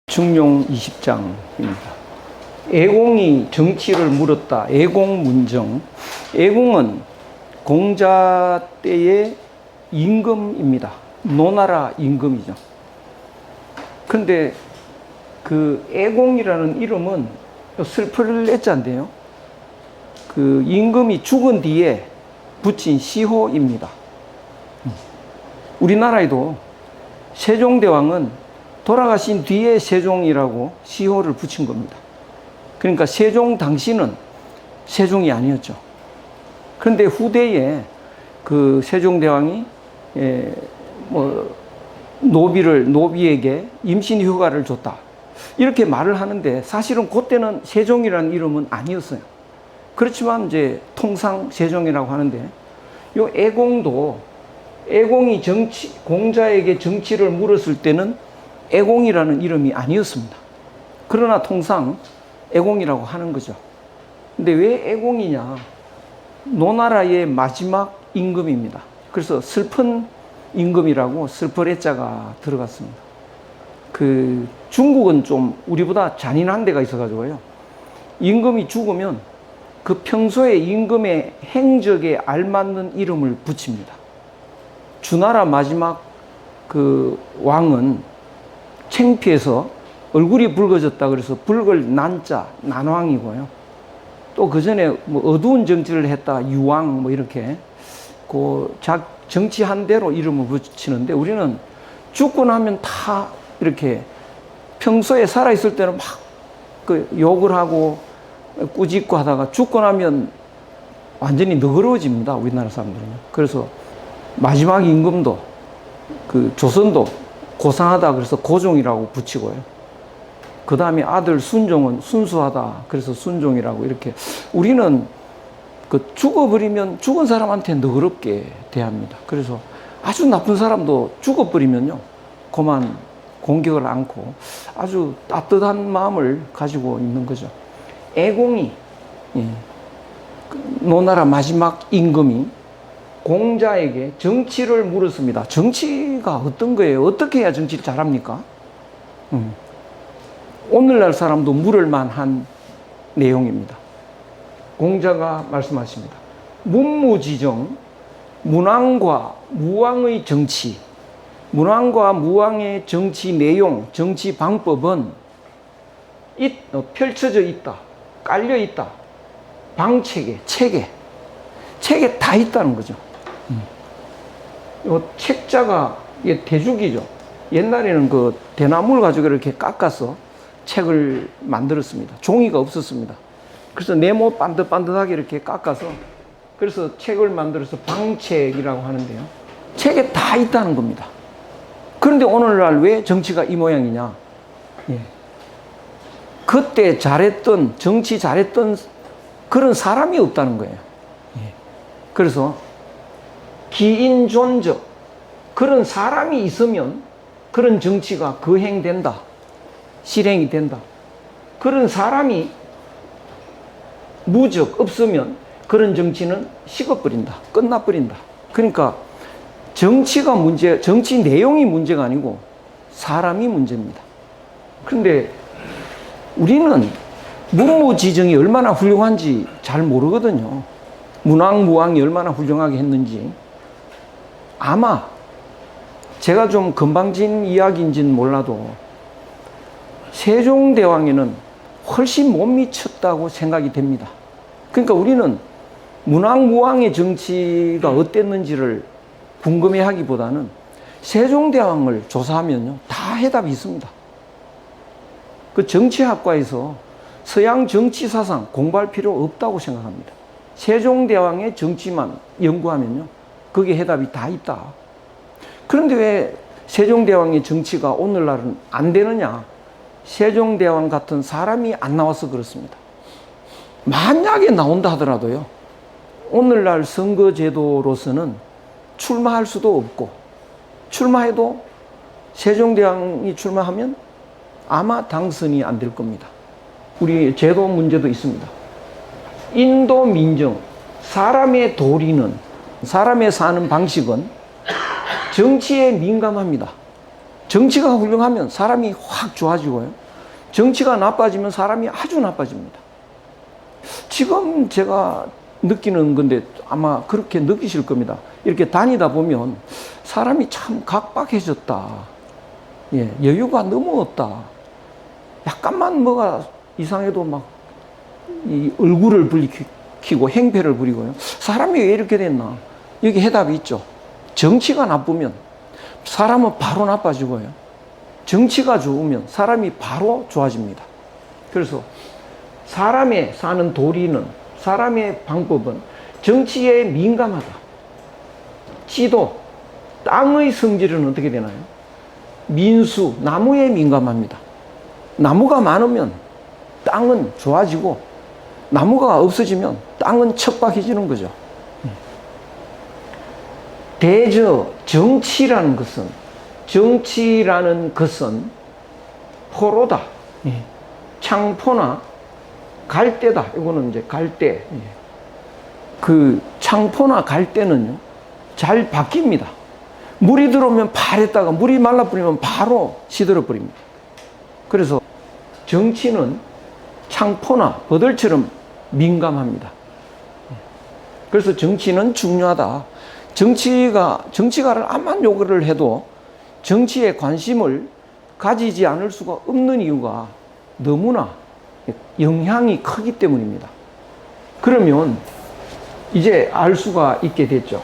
중용 20장입니다. 애공이 정치를 물었다. 애공문정. 애공은 공자 때의 임금입니다. 노나라 임금이죠. 그런데 그 애공이라는 이름은 슬플 애자인데요. 그 임금이 죽은 뒤에 붙인 시호입니다. 우리나라에도 세종대왕은 돌아가신 뒤에 세종이라고 시호를 붙인 겁니다. 그러니까 세종 당시는 세종이 아니었죠. 그런데 후대에 그 세종대왕이 노비에게 임신 휴가를 줬다. 이렇게 말을 하는데 사실은 그때는 세종이라는 이름은 아니었어요. 그렇지만 이제 통상 세종이라고 하는데 요 애공이 공자에게 정치를 물었을 때는 애공이라는 이름이 아니었습니다. 그러나 통상 애공이라고 하는 거죠. 근데 왜 애공이냐? 노나라의 마지막 임금입니다. 그래서 슬픈 임금이라고 슬플 애자가 들어갔습니다. 그 중국은 좀 우리보다 잔인한 데가 있어가지고요. 임금이 죽으면 그 평소에 임금의 행적에 알맞는 이름을 붙입니다. 주나라 마지막 그 왕은 창피해서 얼굴이 붉어졌다 그래서 붉을 난자 난왕이고요. 또 그 전에 뭐 어두운 정치를 했다 유왕 뭐 이렇게 그 정치한 대로 이름을 붙이는데 우리는 죽고 나면 다 이렇게 평소에 살아 있을 때는 막 그 욕을 하고 꾸짖고 하다가 죽고 나면 완전히 너그러워집니다. 우리나라 사람들은요. 그래서 마지막 임금도 그 조선도 고상하다 그래서 고종이라고 붙이고요. 그 다음에 아들 순종은 순수하다 그래서 순종이라고 이렇게 우리는 그 죽어버리면 죽은 사람한테 너그럽게 대합니다. 그래서 아주 나쁜 사람도 죽어버리면요 그만 공격을 않고 아주 따뜻한 마음을 가지고 있는 거죠. 애공이 노나라 마지막 임금이 공자에게 정치를 물었습니다. 정치가 어떤 거예요? 어떻게 해야 정치를 잘합니까? 오늘날 사람도 물을 만한 내용입니다. 공자가 말씀하십니다. 문무지정, 문왕과 무왕의 정치, 문왕과 무왕의 정치 내용, 정치 방법은 펼쳐져 있다, 깔려 있다, 방책에, 책에 다 있다는 거죠. 이 책자가 이게 대죽이죠. 옛날에는 그 대나무를 가지고 이렇게 깎아서 책을 만들었습니다. 종이가 없었습니다. 그래서 네모 반듯반듯하게 이렇게 깎아서 그래서 책을 만들어서 방책이라고 하는데요. 책에 다 있다는 겁니다. 그런데 오늘날 왜 정치가 이 모양이냐? 그때 정치 잘했던 그런 사람이 없다는 거예요. 그래서 기인존적 그런 사람이 있으면 그런 정치가 거행된다. 실행이 된다. 그런 사람이 무적 없으면 그런 정치는 식어버린다. 끝나버린다. 그러니까 정치 내용이 문제가 아니고 사람이 문제입니다. 그런데 우리는 문무지정이 얼마나 훌륭한지 잘 모르거든요. 문왕, 무왕이 얼마나 훌륭하게 했는지. 아마 제가 좀 건방진 이야기인지는 몰라도 세종대왕에는 훨씬 못 미쳤다고 생각이 됩니다. 그러니까 우리는 문왕, 무왕의 정치가 어땠는지를 궁금해하기보다는 세종대왕을 조사하면요 다 해답이 있습니다. 그 정치학과에서 서양 정치사상 공부할 필요 없다고 생각합니다. 세종대왕의 정치만 연구하면요 거기에 해답이 다 있다. 그런데 왜 세종대왕의 정치가 오늘날은 안 되느냐? 세종대왕 같은 사람이 안 나와서 그렇습니다. 만약에 나온다 하더라도요 오늘날 선거제도로서는 출마할 수도 없고 출마해도 세종대왕이 출마하면 아마 당선이 안 될 겁니다. 우리 제도 문제도 있습니다. 인도 민정, 사람의 도리는 사람의 사는 방식은 정치에 민감합니다. 정치가 훌륭하면 사람이 확 좋아지고요. 정치가 나빠지면 사람이 아주 나빠집니다. 지금 제가 느끼는 건데 아마 그렇게 느끼실 겁니다. 이렇게 다니다 보면 사람이 참 각박해졌다. 예, 여유가 너무 없다. 약간만 뭐가 이상해도 막 이 얼굴을 붉히고 행패를 부리고요. 사람이 왜 이렇게 됐나? 여기 해답이 있죠. 정치가 나쁘면 사람은 바로 나빠지고요. 정치가 좋으면 사람이 바로 좋아집니다. 그래서 사람의 사는 도리는, 사람의 방법은 정치에 민감하다. 지도, 땅의 성질은 어떻게 되나요? 민수, 나무에 민감합니다. 나무가 많으면 땅은 좋아지고 나무가 없어지면 땅은 척박해지는 거죠. 정치라는 것은 포로다. 창포나 갈대다. 이거는 이제 갈대. 그 창포나 갈대는요, 잘 바뀝니다. 물이 들어오면 파랬다가 물이 말라버리면 바로 시들어 버립니다. 그래서 정치는 창포나 버들처럼 민감합니다. 그래서 정치는 중요하다. 정치가를 암만 요구를 해도 정치에 관심을 가지지 않을 수가 없는 이유가 너무나 영향이 크기 때문입니다. 그러면 이제 알 수가 있게 됐죠.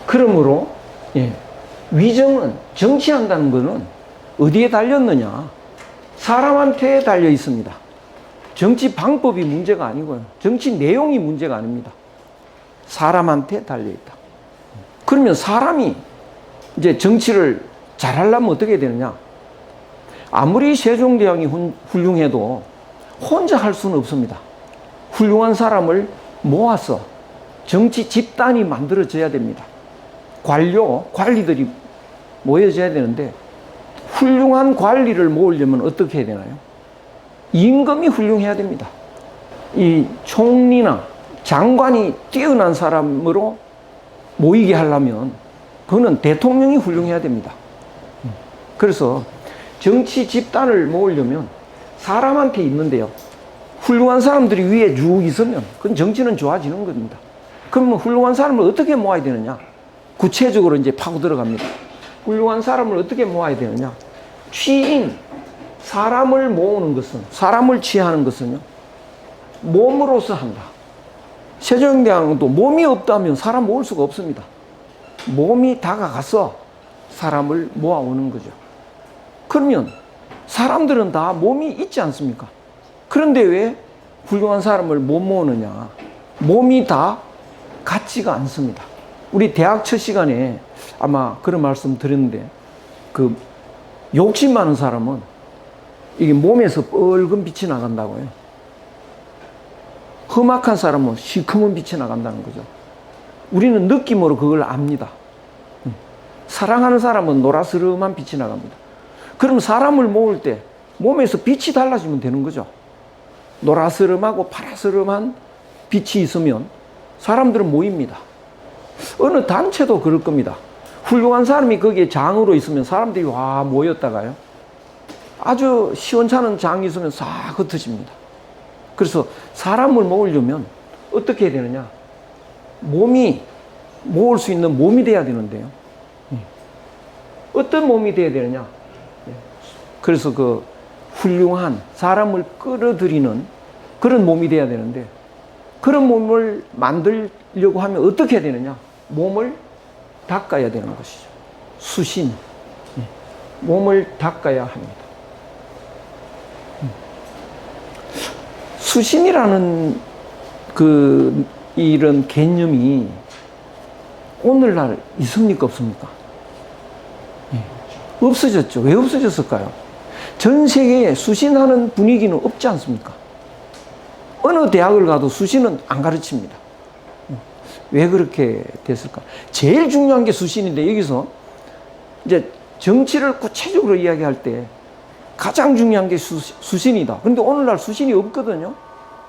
그러므로 위정은, 정치한다는 것은 어디에 달렸느냐? 사람한테 달려 있습니다. 정치 방법이 문제가 아니고요. 정치 내용이 문제가 아닙니다. 사람한테 달려 있다. 그러면 사람이 이제 정치를 잘하려면 어떻게 되느냐? 아무리 세종대왕이 훌륭해도 혼자 할 수는 없습니다. 훌륭한 사람을 모아서 정치 집단이 만들어져야 됩니다. 관리들이 모여져야 되는데, 훌륭한 관리를 모으려면 어떻게 해야 되나요? 임금이 훌륭해야 됩니다. 이 총리나 장관이 뛰어난 사람으로 모이게 하려면 그는 대통령이 훌륭해야 됩니다. 그래서 정치 집단을 모으려면 사람한테 있는데요, 훌륭한 사람들이 위에 쭉 있으면 그건 정치는 좋아지는 겁니다. 그러면 훌륭한 사람을 어떻게 모아야 되느냐? 구체적으로 이제 파고 들어갑니다. 훌륭한 사람을 어떻게 모아야 되느냐? 취인, 사람을 모으는 것은, 사람을 취하는 것은요, 몸으로서 한다. 세종대왕도 몸이 없다면 사람 모을 수가 없습니다. 몸이 다가가서 사람을 모아오는 거죠. 그러면 사람들은 다 몸이 있지 않습니까? 그런데 왜 훌륭한 사람을 못 모으느냐? 몸이 다 같지가 않습니다. 우리 대학 첫 시간에 아마 그런 말씀 드렸는데, 그 욕심 많은 사람은 이게 몸에서 뻘건 빛이 나간다고요. 험악한 사람은 시커먼 빛이 나간다는 거죠. 우리는 느낌으로 그걸 압니다. 사랑하는 사람은 노라스름한 빛이 나갑니다. 그럼 사람을 모을 때 몸에서 빛이 달라지면 되는 거죠. 노라스름하고 파라스름한 빛이 있으면 사람들은 모입니다. 어느 단체도 그럴 겁니다. 훌륭한 사람이 거기에 장으로 있으면 사람들이 와 모였다가요, 아주 시원찮은 장이 있으면 싹 흩어집니다. 그래서 사람을 모으려면 어떻게 해야 되느냐? 모을 수 있는 몸이 돼야 되는데요. 어떤 몸이 돼야 되느냐? 그래서 그 훌륭한 사람을 끌어들이는 그런 몸이 돼야 되는데, 그런 몸을 만들려고 하면 어떻게 해야 되느냐? 몸을 닦아야 되는 것이죠. 수신. 몸을 닦아야 합니다. 수신이라는 이런 개념이 오늘날 있습니까? 없습니까? 없어졌죠. 왜 없어졌을까요? 전 세계에 수신하는 분위기는 없지 않습니까? 어느 대학을 가도 수신은 안 가르칩니다. 왜 그렇게 됐을까? 제일 중요한 게 수신인데, 여기서 이제 정치를 구체적으로 이야기할 때 가장 중요한 게 수신이다. 그런데 오늘날 수신이 없거든요.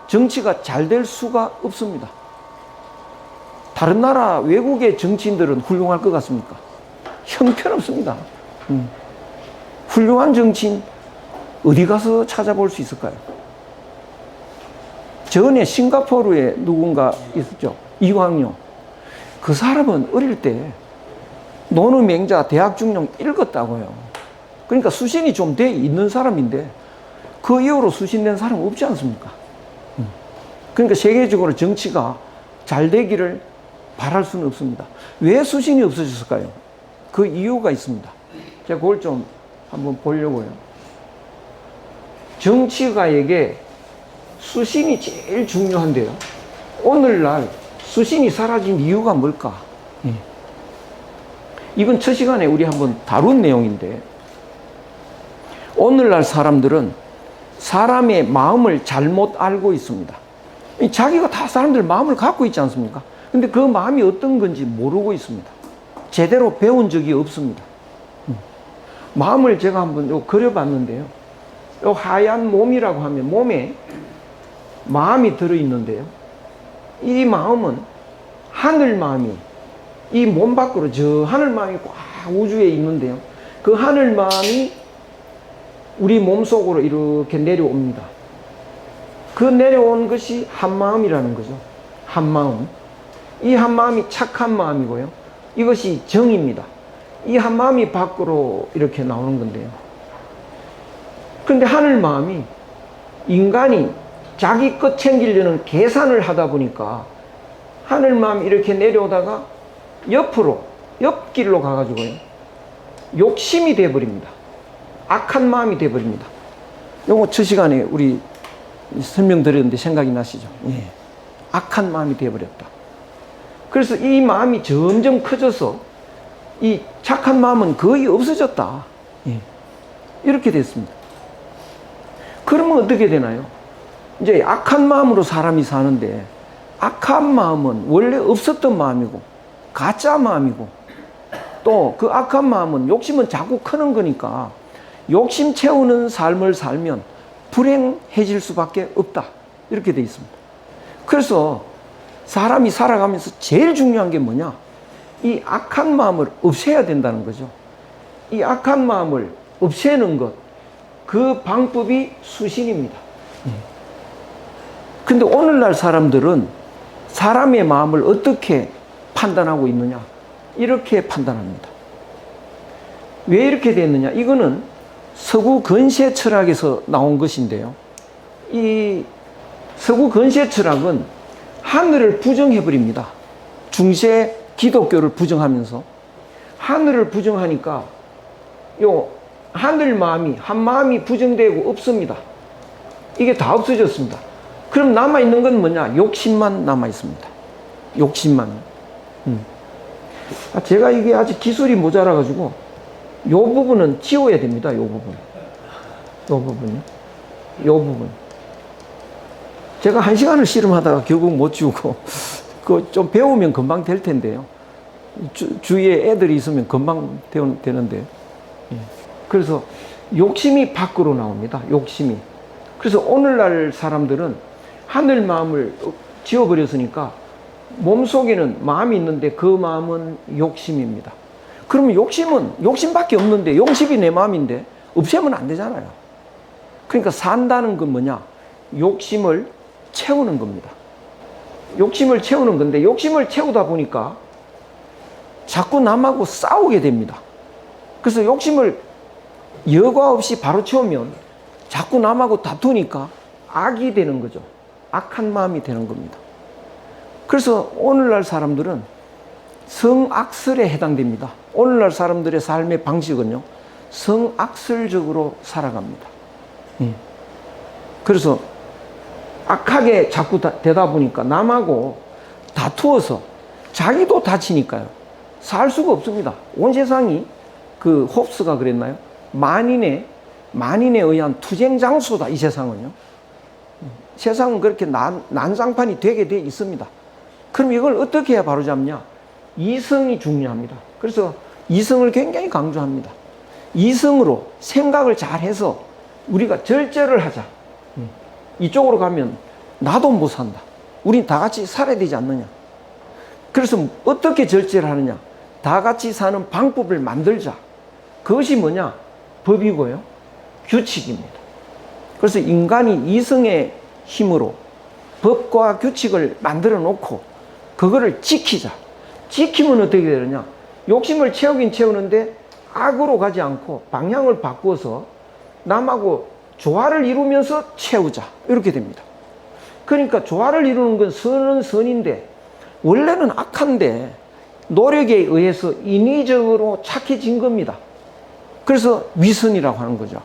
정치가 잘 될 수가 없습니다. 다른 나라 외국의 정치인들은 훌륭할 것 같습니까? 형편없습니다. 훌륭한 정치인 어디 가서 찾아볼 수 있을까요? 전에 싱가포르에 누군가 있었죠. 이광용. 그 사람은 어릴 때 논어 맹자 대학 중용 읽었다고요. 그러니까 수신이 좀 돼 있는 사람인데 그 이후로 수신된 사람 없지 않습니까? 그러니까 세계적으로 정치가 잘 되기를 바랄 수는 없습니다. 왜 수신이 없어졌을까요? 그 이유가 있습니다. 제가 그걸 좀 한번 보려고요. 정치가에게 수신이 제일 중요한데요. 오늘날 수신이 사라진 이유가 뭘까? 이건 첫 시간에 우리 한번 다룬 내용인데, 오늘날 사람들은 사람의 마음을 잘못 알고 있습니다. 자기가 다 사람들 마음을 갖고 있지 않습니까? 근데 그 마음이 어떤 건지 모르고 있습니다. 제대로 배운 적이 없습니다. 마음을 제가 한번 그려봤는데요. 요 하얀 몸이라고 하면 몸에 마음이 들어있는데요. 이 마음은 하늘 마음이 이 몸 밖으로 저 하늘 마음이 꽉 우주에 있는데요. 그 하늘 마음이 우리 몸 속으로 이렇게 내려옵니다. 그 내려온 것이 한마음이라는 거죠. 한마음. 이 한마음이 착한 마음이고요. 이것이 정입니다. 이 한마음이 밖으로 이렇게 나오는 건데요. 그런데 하늘 마음이 인간이 자기 것 챙기려는 계산을 하다 보니까 하늘 마음이 이렇게 내려오다가 옆으로, 옆길로 가가지고요. 욕심이 돼버립니다. 악한 마음이 돼버립니다. 요거 첫 시간에 우리 설명드렸는데 생각이 나시죠? 예. 악한 마음이 돼버렸다. 그래서 이 마음이 점점 커져서 이 착한 마음은 거의 없어졌다. 예. 이렇게 됐습니다. 그러면 어떻게 되나요? 이제 악한 마음으로 사람이 사는데, 악한 마음은 원래 없었던 마음이고 가짜 마음이고, 또 그 악한 마음은 욕심은 자꾸 크는 거니까 욕심 채우는 삶을 살면 불행해질 수밖에 없다. 이렇게 돼 있습니다. 그래서 사람이 살아가면서 제일 중요한 게 뭐냐? 이 악한 마음을 없애야 된다는 거죠. 이 악한 마음을 없애는 것, 그 방법이 수신입니다. 근데 오늘날 사람들은 사람의 마음을 어떻게 판단하고 있느냐? 이렇게 판단합니다. 왜 이렇게 됐느냐? 이거는 서구 근세 철학에서 나온 것인데요. 이 서구 근세 철학은 하늘을 부정해버립니다. 중세 기독교를 부정하면서 하늘을 부정하니까 요 하늘 마음이, 한 마음이 부정되고 없습니다. 이게 다 없어졌습니다. 그럼 남아있는 건 뭐냐? 욕심만 남아있습니다. 욕심만. 제가 이게 아직 기술이 모자라가지고 요 부분은 지워야 됩니다. 요 부분. 요 부분요. 요 부분. 제가 1시간을 씨름하다가 결국 못 지우고, 그거 좀 배우면 금방 될 텐데요. 주위에 애들이 있으면 금방 되는데. 그래서 욕심이 밖으로 나옵니다. 욕심이. 그래서 오늘날 사람들은 하늘 마음을 지워버렸으니까 몸속에는 마음이 있는데 그 마음은 욕심입니다. 그러면 욕심은 욕심밖에 없는데, 욕심이 내 마음인데 없애면 안 되잖아요. 그러니까 산다는 건 뭐냐? 욕심을 채우는 겁니다. 욕심을 채우는 건데, 욕심을 채우다 보니까 자꾸 남하고 싸우게 됩니다. 그래서 욕심을 여과 없이 바로 채우면 자꾸 남하고 다투니까 악이 되는 거죠. 악한 마음이 되는 겁니다. 그래서 오늘날 사람들은 성악설에 해당됩니다. 오늘날 사람들의 삶의 방식은요, 성악설적으로 살아갑니다. 그래서 악하게 자꾸 되다 보니까 남하고 다투어서 자기도 다치니까요, 살 수가 없습니다. 온 세상이 그 홉스가 그랬나요? 만인에 의한 투쟁 장소다, 이 세상은요. 세상은 그렇게 난장판이 되게 돼 있습니다. 그럼 이걸 어떻게 해야 바로잡냐? 이성이 중요합니다. 그래서 이성을 굉장히 강조합니다. 이성으로 생각을 잘 해서 우리가 절제를 하자. 이쪽으로 가면 나도 못 산다. 우린 다 같이 살아야 되지 않느냐. 그래서 어떻게 절제를 하느냐? 다 같이 사는 방법을 만들자. 그것이 뭐냐? 법이고요. 규칙입니다. 그래서 인간이 이성의 힘으로 법과 규칙을 만들어 놓고 그거를 지키자. 지키면 어떻게 되느냐? 욕심을 채우긴 채우는데 악으로 가지 않고 방향을 바꾸어서 남하고 조화를 이루면서 채우자. 이렇게 됩니다. 그러니까 조화를 이루는 건 선은 선인데 원래는 악한데 노력에 의해서 인위적으로 착해진 겁니다. 그래서 위선이라고 하는 거죠.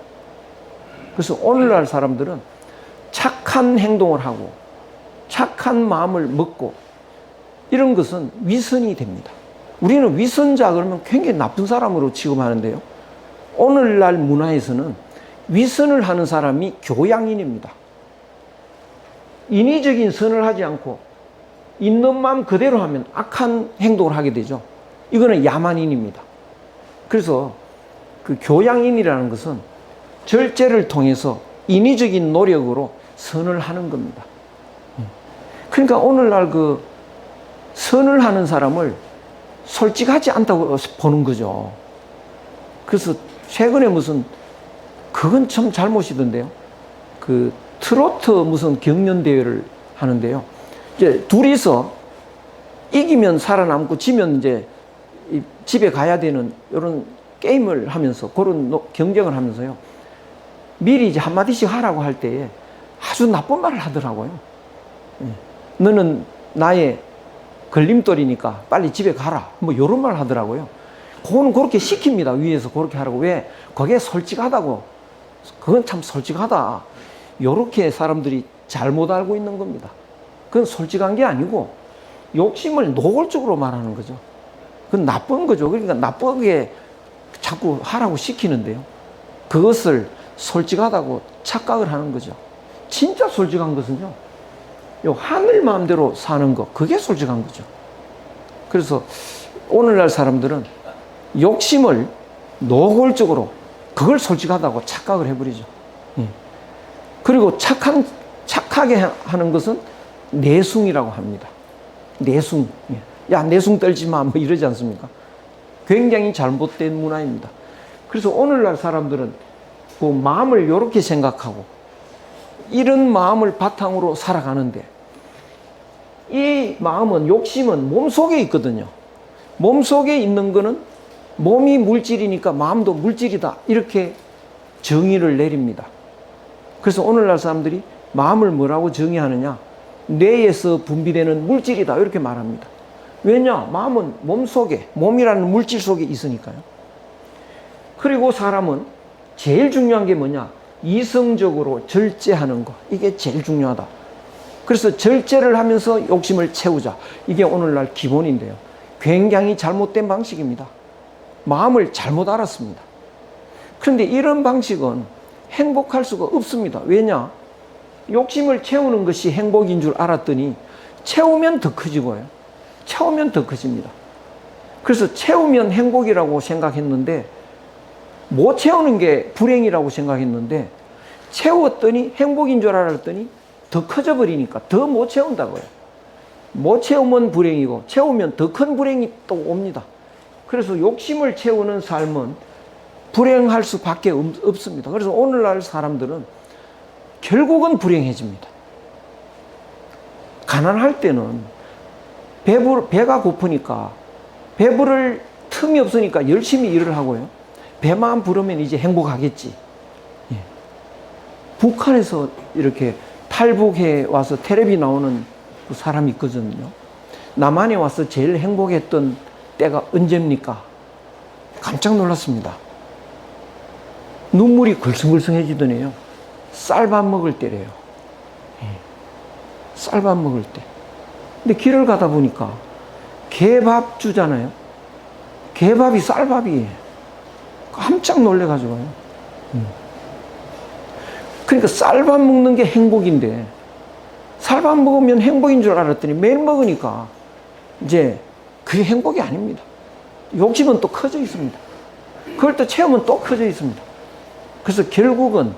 그래서 오늘날 사람들은 착한 행동을 하고 착한 마음을 먹고 이런 것은 위선이 됩니다. 우리는 위선자 그러면 굉장히 나쁜 사람으로 취급하는데요. 오늘날 문화에서는 위선을 하는 사람이 교양인입니다. 인위적인 선을 하지 않고 있는 마음 그대로 하면 악한 행동을 하게 되죠. 이거는 야만인입니다. 그래서 그 교양인이라는 것은 절제를 통해서 인위적인 노력으로 선을 하는 겁니다. 그러니까 오늘날 그 선을 하는 사람을 솔직하지 않다고 보는 거죠. 그래서 최근에 무슨 그건 참 잘못이던데요. 그 트로트 무슨 경연대회를 하는데요. 이제 둘이서 이기면 살아남고 지면 이제 집에 가야 되는 이런 게임을 하면서 그런 경쟁을 하면서요. 미리 이제 한마디씩 하라고 할 때에 아주 나쁜 말을 하더라고요. 너는 나의 걸림돌이니까 빨리 집에 가라. 뭐 이런 말 하더라고요. 그거는 그렇게 시킵니다. 위에서 그렇게 하라고. 왜? 그게 솔직하다고. 그건 참 솔직하다. 이렇게 사람들이 잘못 알고 있는 겁니다. 그건 솔직한 게 아니고 욕심을 노골적으로 말하는 거죠. 그건 나쁜 거죠. 그러니까 나쁘게 자꾸 하라고 시키는데요. 그것을 솔직하다고 착각을 하는 거죠. 진짜 솔직한 것은요. 요 하늘 마음대로 사는 거, 그게 솔직한 거죠. 그래서 오늘날 사람들은 욕심을 노골적으로 그걸 솔직하다고 착각을 해버리죠. 그리고 착하게 하는 것은 내숭이라고 합니다. 내숭. 야, 내숭 떨지 마. 뭐 이러지 않습니까? 굉장히 잘못된 문화입니다. 그래서 오늘날 사람들은 그 마음을 이렇게 생각하고 이런 마음을 바탕으로 살아가는데 이 마음은, 욕심은 몸속에 있거든요. 몸속에 있는 거는 몸이 물질이니까 마음도 물질이다. 이렇게 정의를 내립니다. 그래서 오늘날 사람들이 마음을 뭐라고 정의하느냐? 뇌에서 분비되는 물질이다. 이렇게 말합니다. 왜냐? 마음은 몸속에, 몸이라는 물질 속에 있으니까요. 그리고 사람은 제일 중요한 게 뭐냐? 이성적으로 절제하는 거. 이게 제일 중요하다. 그래서 절제를 하면서 욕심을 채우자. 이게 오늘날 기본인데요. 굉장히 잘못된 방식입니다. 마음을 잘못 알았습니다. 그런데 이런 방식은 행복할 수가 없습니다. 왜냐? 욕심을 채우는 것이 행복인 줄 알았더니 채우면 더 커지고요. 채우면 더 커집니다. 그래서 채우면 행복이라고 생각했는데 못 채우는 게 불행이라고 생각했는데 채웠더니 행복인 줄 알았더니 더 커져 버리니까 더 못 채운다고요. 못 채우면 불행이고 채우면 더 큰 불행이 또 옵니다. 그래서 욕심을 채우는 삶은 불행할 수밖에 없습니다. 그래서 오늘날 사람들은 결국은 불행해집니다. 가난할 때는 배가 고프니까 배부를 틈이 없으니까 열심히 일을 하고요. 배만 부르면 이제 행복하겠지. 예. 북한에서 이렇게 탈북해 와서 텔레비 나오는 그 사람이 있거든요. 남한에 와서 제일 행복했던 때가 언제입니까? 깜짝 놀랐습니다. 눈물이 글썽글썽해지더니요. 쌀밥 먹을 때래요. 예. 쌀밥 먹을 때. 근데 길을 가다 보니까 개밥 주잖아요. 개밥이 쌀밥이에요. 깜짝 놀래가지고요. 그러니까 쌀밥 먹는 게 행복인데 쌀밥 먹으면 행복인 줄 알았더니 매일 먹으니까 이제 그게 행복이 아닙니다. 욕심은 또 커져 있습니다. 그걸 또 채우면 또 커져 있습니다. 그래서 결국은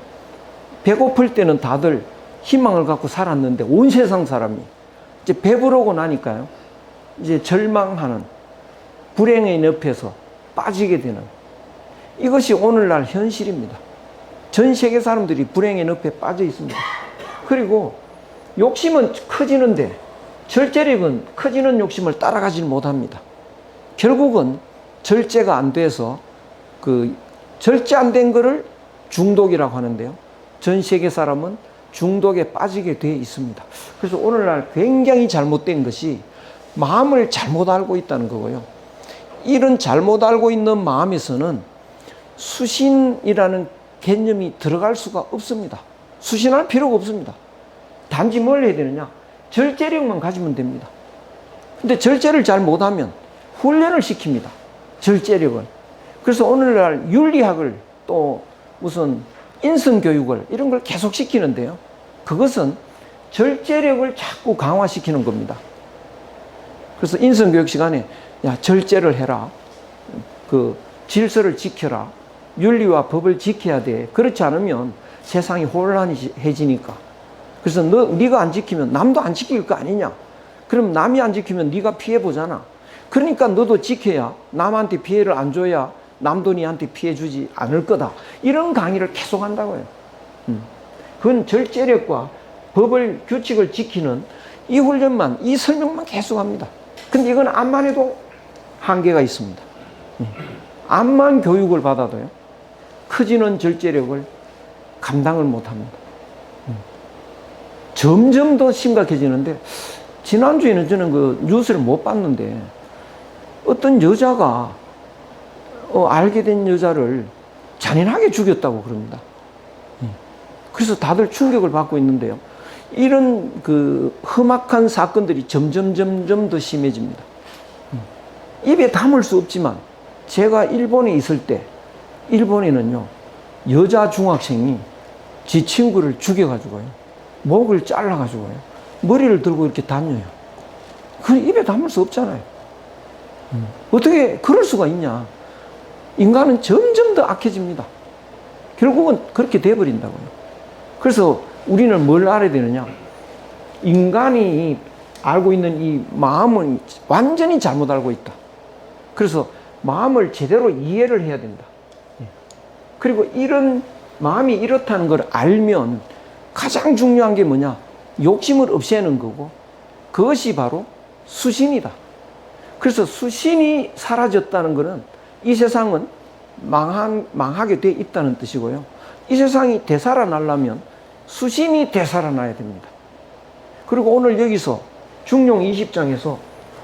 배고플 때는 다들 희망을 갖고 살았는데 온 세상 사람이 이제 배부르고 나니까요. 이제 절망하는 불행의 늪에서 빠지게 되는 이것이 오늘날 현실입니다. 전 세계 사람들이 불행의 늪에 빠져 있습니다. 그리고 욕심은 커지는데 절제력은 커지는 욕심을 따라가지 못합니다. 결국은 절제가 안 돼서 그 절제 안 된 거를 중독이라고 하는데요. 전 세계 사람은 중독에 빠지게 되어 있습니다. 그래서 오늘날 굉장히 잘못된 것이 마음을 잘못 알고 있다는 거고요. 이런 잘못 알고 있는 마음에서는 수신이라는 개념이 들어갈 수가 없습니다. 수신할 필요가 없습니다. 단지 뭘 해야 되느냐? 절제력만 가지면 됩니다. 근데 절제를 잘 못하면 훈련을 시킵니다. 절제력을. 그래서 오늘날 윤리학을 또 무슨 인성교육을 이런 걸 계속 시키는데요. 그것은 절제력을 자꾸 강화시키는 겁니다. 그래서 인성교육 시간에 야, 절제를 해라. 그 질서를 지켜라. 윤리와 법을 지켜야 돼. 그렇지 않으면 세상이 혼란해지니까. 그래서 네가 안 지키면 남도 안 지킬 거 아니냐. 그럼 남이 안 지키면 네가 피해 보잖아. 그러니까 너도 지켜야 남한테 피해를 안 줘야 남도 니한테 피해 주지 않을 거다. 이런 강의를 계속 한다고요. 그건 절제력과 법을 규칙을 지키는 이 훈련만, 이 설명만 계속 합니다. 근데 이건 암만 해도 한계가 있습니다. 암만 교육을 받아도요, 커지는 절제력을 감당을 못 합니다. 점점 더 심각해지는데, 지난주에는 저는 그 뉴스를 못 봤는데, 어떤 여자가, 알게 된 여자를 잔인하게 죽였다고 그럽니다. 그래서 다들 충격을 받고 있는데요. 이런 그 험악한 사건들이 점점 더 심해집니다. 입에 담을 수 없지만, 제가 일본에 있을 때, 일본에는요, 여자 중학생이 지 친구를 죽여가지고요, 목을 잘라가지고요, 머리를 들고 이렇게 다녀요. 그 입에 담을 수 없잖아요. 어떻게 그럴 수가 있냐. 인간은 점점 더 악해집니다. 결국은 그렇게 돼버린다고요. 그래서 우리는 뭘 알아야 되느냐. 인간이 알고 있는 이 마음은 완전히 잘못 알고 있다. 그래서 마음을 제대로 이해를 해야 된다. 그리고 이런 마음이 이렇다는 걸 알면 가장 중요한 게 뭐냐? 욕심을 없애는 거고, 그것이 바로 수신이다. 그래서 수신이 사라졌다는 것은 이 세상은 망하게 돼 있다는 뜻이고요. 이 세상이 되살아나려면 수신이 되살아나야 됩니다. 그리고 오늘 여기서 중용 20장에서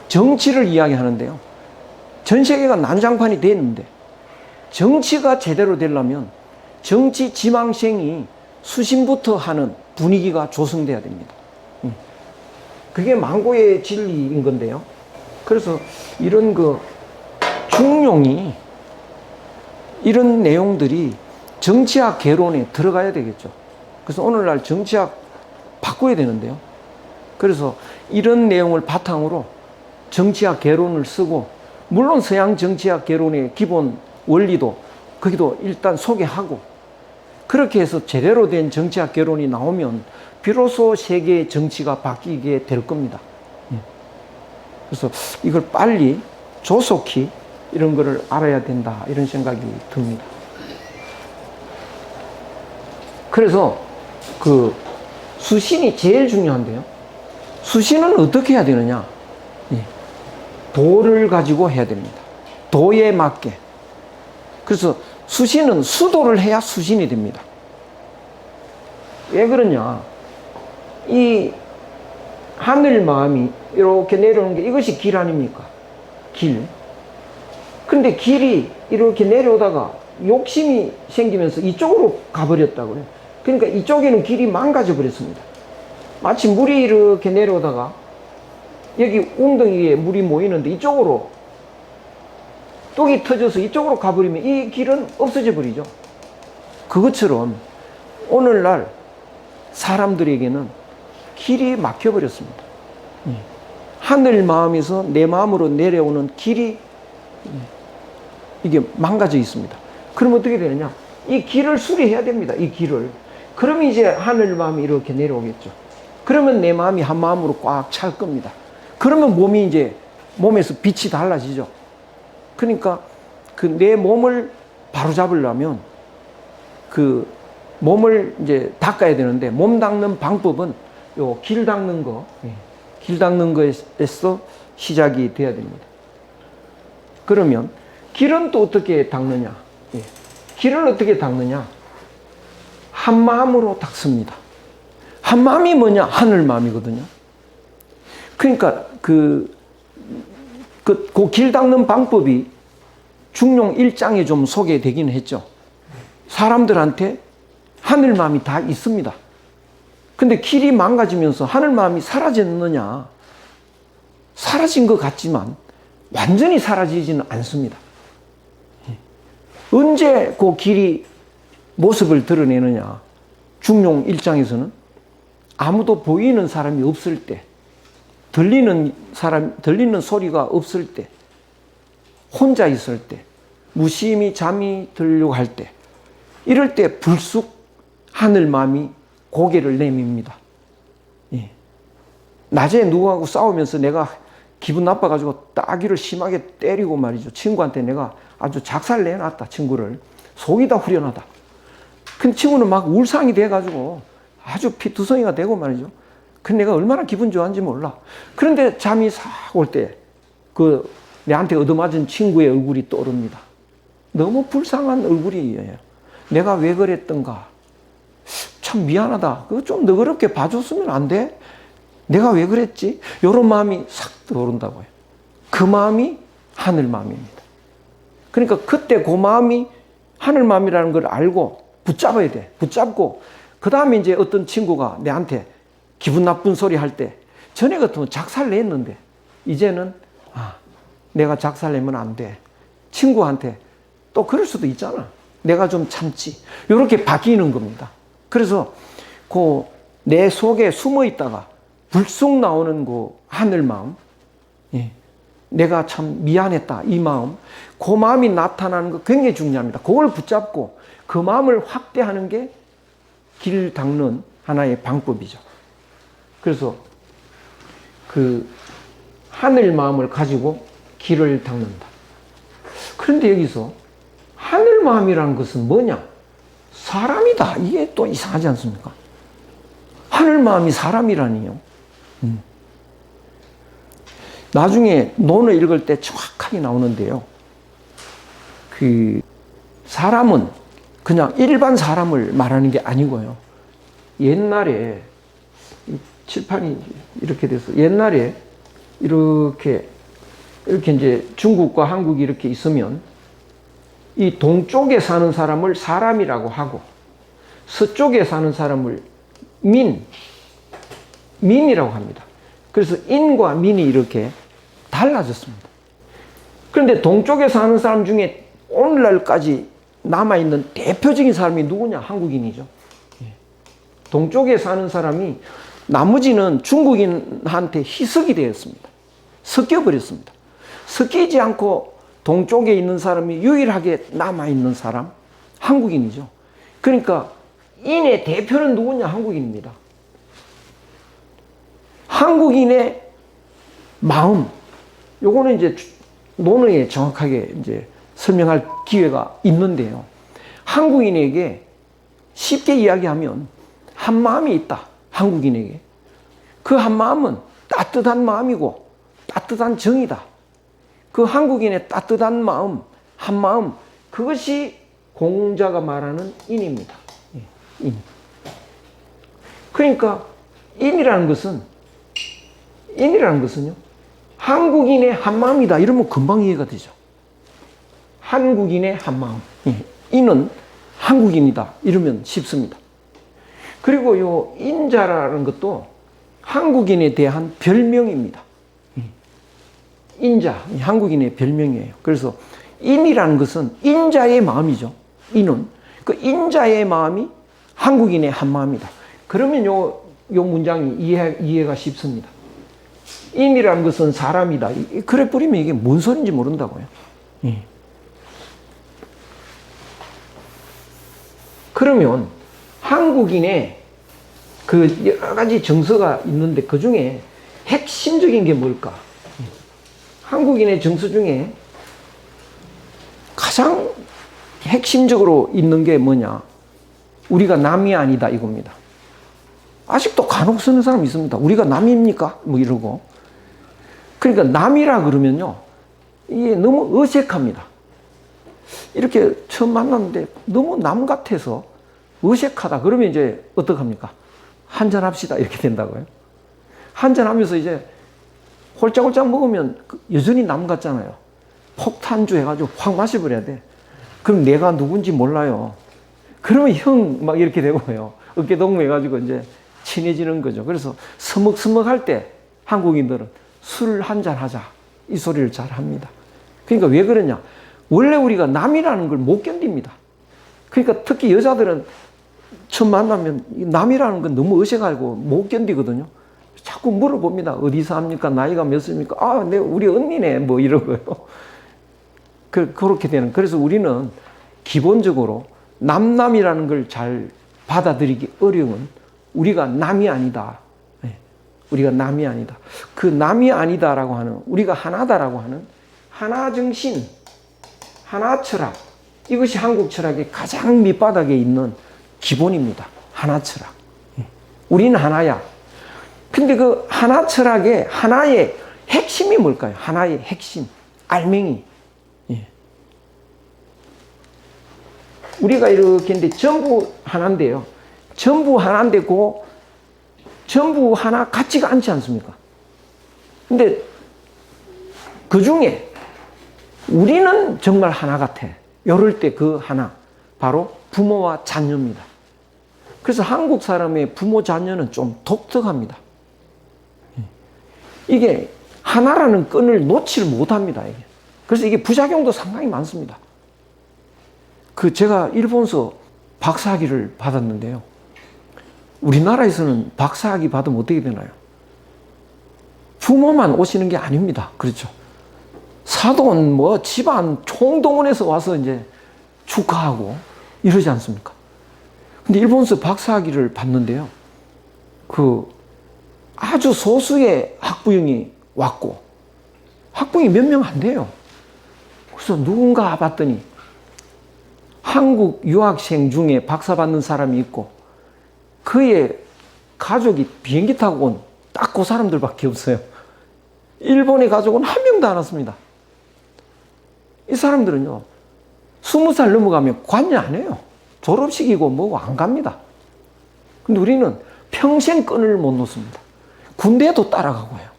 정치를 이야기하는데요. 전 세계가 난장판이 됐는데 정치가 제대로 되려면 정치 지망생이 수신부터 하는 분위기가 조성돼야 됩니다. 그게 망고의 진리인 건데요. 그래서 이런 그 중용이 이런 내용들이 정치학 개론에 들어가야 되겠죠. 그래서 오늘날 정치학 바꿔야 되는데요. 그래서 이런 내용을 바탕으로 정치학 개론을 쓰고, 물론 서양 정치학 개론의 기본 원리도 거기도 일단 소개하고, 그렇게 해서 제대로 된 정치학 개론이 나오면 비로소 세계의 정치가 바뀌게 될 겁니다. 그래서 이걸 빨리 조속히 이런 거를 알아야 된다, 이런 생각이 듭니다. 그래서 그 수신이 제일 중요한데요. 수신은 어떻게 해야 되느냐? 도를 가지고 해야 됩니다. 도에 맞게. 그래서 수신은 수도를 해야 수신이 됩니다. 왜 그러냐? 이 하늘 마음이 이렇게 내려오는 게 이것이 길 아닙니까? 길. 근데 길이 이렇게 내려오다가 욕심이 생기면서 이쪽으로 가버렸다고요. 그러니까 이쪽에는 길이 망가져 버렸습니다. 마치 물이 이렇게 내려오다가 여기 웅덩이에 물이 모이는데 이쪽으로 뚝이 터져서 이쪽으로 가버리면 이 길은 없어져 버리죠. 그것처럼 오늘날 사람들에게는 길이 막혀버렸습니다. 하늘 마음에서 내 마음으로 내려오는 길이 이게 망가져 있습니다. 그럼 어떻게 되느냐? 이 길을 수리해야 됩니다. 이 길을. 그러면 이제 하늘 마음이 이렇게 내려오겠죠. 그러면 내 마음이 한 마음으로 꽉 찰 겁니다. 그러면 몸이 이제 몸에서 빛이 달라지죠. 그러니까 그 내 몸을 바로 잡으려면 그 몸을 이제 닦아야 되는데 몸 닦는 방법은 요 길 닦는 거, 길 닦는 거에서 시작이 돼야 됩니다. 그러면 길은 또 어떻게 닦느냐? 길을 어떻게 닦느냐? 한 마음으로 닦습니다. 한 마음이 뭐냐? 하늘 마음이거든요. 그러니까 그 길 닦는 방법이 중용 1장에 좀 소개되기는 했죠. 사람들한테 하늘 마음이 다 있습니다. 근데 길이 망가지면서 하늘 마음이 사라졌느냐? 사라진 것 같지만 완전히 사라지지는 않습니다. 언제 그 길이 모습을 드러내느냐? 중용 1장에서는 아무도 보이는 사람이 없을 때, 들리는 소리가 없을 때, 혼자 있을 때, 무심히 잠이 들려고 할 때, 이럴 때 불쑥 하늘 마음이 고개를 내밉니다. 낮에 누구하고 싸우면서 내가 기분 나빠가지고 따귀를 심하게 때리고 말이죠. 친구한테 내가 아주 작살 내놨다, 친구를. 속이 다 후련하다. 근데 친구는 막 울상이 돼가지고 아주 피투성이가 되고 말이죠. 근데 내가 얼마나 기분 좋아하는지 몰라. 그런데 잠이 싹 올 때 내한테 얻어맞은 친구의 얼굴이 떠오릅니다. 너무 불쌍한 얼굴이에요. 내가 왜 그랬던가. 참 미안하다. 그거 좀 너그럽게 봐줬으면 안 돼? 내가 왜 그랬지? 이런 마음이 싹 떠오른다고요. 그 마음이 하늘 마음입니다. 그러니까 그때 그 마음이 하늘 마음이라는 걸 알고 붙잡아야 돼. 붙잡고 그 다음에 이제 어떤 친구가 내한테 기분 나쁜 소리 할 때 전에 같으면 작살 냈는데 이제는 내가 작살 내면 안 돼. 친구한테 또 그럴 수도 있잖아. 내가 좀 참지. 이렇게 바뀌는 겁니다. 그래서 내 속에 숨어 있다가 불쑥 나오는 그 하늘 마음, 내가 참 미안했다 이 마음, 그 마음이 나타나는 거 굉장히 중요합니다. 그걸 붙잡고 그 마음을 확대하는 게 길 닦는 하나의 방법이죠. 그래서 그 하늘 마음을 가지고 길을 닦는다. 그런데 여기서 하늘 마음이라는 것은 뭐냐? 사람이다. 이게 또 이상하지 않습니까? 하늘 마음이 사람이라니요. 나중에 논을 읽을 때 정확하게 나오는데요. 사람은 그냥 일반 사람을 말하는 게 아니고요. 옛날에 칠판이 이렇게 돼서 옛날에 이렇게 이제 중국과 한국이 이렇게 있으면 이 동쪽에 사는 사람을 사람이라고 하고 서쪽에 사는 사람을 민이라고 합니다. 그래서 인과 민이 이렇게 달라졌습니다. 그런데 동쪽에 사는 사람 중에 오늘날까지 남아있는 대표적인 사람이 누구냐? 한국인이죠. 동쪽에 사는 사람이 나머지는 중국인한테 희석이 되었습니다. 섞여버렸습니다. 섞이지 않고 동쪽에 있는 사람이 유일하게 남아있는 사람, 한국인이죠. 그러니까 인의 대표는 누구냐? 한국인입니다. 한국인의 마음, 요거는 이제 논어에 정확하게 이제 설명할 기회가 있는데요. 한국인에게 쉽게 이야기하면 한 마음이 있다. 한국인에게. 그 한 마음은 따뜻한 마음이고 따뜻한 정이다. 그 한국인의 따뜻한 마음, 한 마음, 그것이 공자가 말하는 인입니다. 인. 그러니까 인이라는 것은요, 한국인의 한 마음이다. 이러면 금방 이해가 되죠. 한국인의 한 마음. 인은 한국인이다. 이러면 쉽습니다. 그리고 요 인자라는 것도 한국인에 대한 별명입니다. 인자, 한국인의 별명이에요. 그래서 인이라는 것은 인자의 마음이죠. 인은. 그 인자의 마음이 한국인의 한 마음이다. 그러면 요 문장이 이해가 쉽습니다. 인이라는 것은 사람이다. 그래 버리면 이게 뭔 소리인지 모른다고요. 그러면 한국인의 그 여러 가지 정서가 있는데 그 중에 핵심적인 게 뭘까? 한국인의 정서 중에 가장 핵심적으로 있는 게 뭐냐? 우리가 남이 아니다 이겁니다. 아직도 간혹 쓰는 사람 있습니다. 우리가 남입니까? 뭐 이러고. 그러니까 남이라 그러면요, 이게 너무 어색합니다. 이렇게 처음 만났는데 너무 남 같아서 어색하다. 그러면 이제 어떡합니까? 한잔합시다. 이렇게 된다고요. 한잔하면서 이제 홀짝홀짝 먹으면 여전히 남 같잖아요. 폭탄주 해가지고 확 마셔버려야 돼. 그럼 내가 누군지 몰라요. 그러면 형 막 이렇게 되고요. 어깨동무 해가지고 이제 친해지는 거죠. 그래서 서먹서먹할 때 한국인들은 술 한잔 하자. 이 소리를 잘 합니다. 그러니까 왜 그러냐? 원래 우리가 남이라는 걸 못 견딥니다. 그러니까 특히 여자들은 처음 만나면 남이라는 건 너무 어색하고 못 견디거든요. 자꾸 물어봅니다. 어디서 합니까? 나이가 몇 살입니까? 아, 네, 우리 언니네. 뭐 이러고요. 그렇게 되는. 그래서 우리는 기본적으로 남이라는 걸 잘 받아들이기 어려운 우리가 남이 아니다. 우리가 남이 아니다. 그 남이 아니다라고 하는, 우리가 하나다라고 하는 하나정신, 하나철학. 이것이 한국 철학의 가장 밑바닥에 있는 기본입니다. 하나철학. 우리는 하나야. 근데 그 하나철학의 하나의 핵심이 뭘까요? 하나의 핵심. 알맹이. 우리가 이렇게 했는데 전부 하나인데요. 전부 하나인데 전부 하나 같지가 않지 않습니까? 근데 그 중에 우리는 정말 하나 같아. 이럴 때 그 하나, 바로 부모와 자녀입니다. 그래서 한국 사람의 부모 자녀는 좀 독특합니다. 이게 하나라는 끈을 놓지를 못합니다. 이게. 그래서 이게 부작용도 상당히 많습니다. 제가 일본서 박사학위를 받았는데요. 우리나라에서는 박사학위 받으면 어떻게 되나요? 부모만 오시는 게 아닙니다. 그렇죠. 사돈, 집안 총동원해서 와서 이제 축하하고 이러지 않습니까? 근데 일본서 박사학위를 받는데요. 아주 소수의 학부형이 왔고, 학부형이 몇 명 안 돼요. 그래서 누군가 봤더니 한국 유학생 중에 박사 받는 사람이 있고, 그의 가족이 비행기 타고 온 딱 그 사람들밖에 없어요. 일본의 가족은 한 명도 안 왔습니다. 이 사람들은요, 20살 넘어가면 관여 안 해요. 졸업식이고 뭐고 안 갑니다. 근데 우리는 평생 끈을 못 놓습니다. 군대도 따라가고 해요.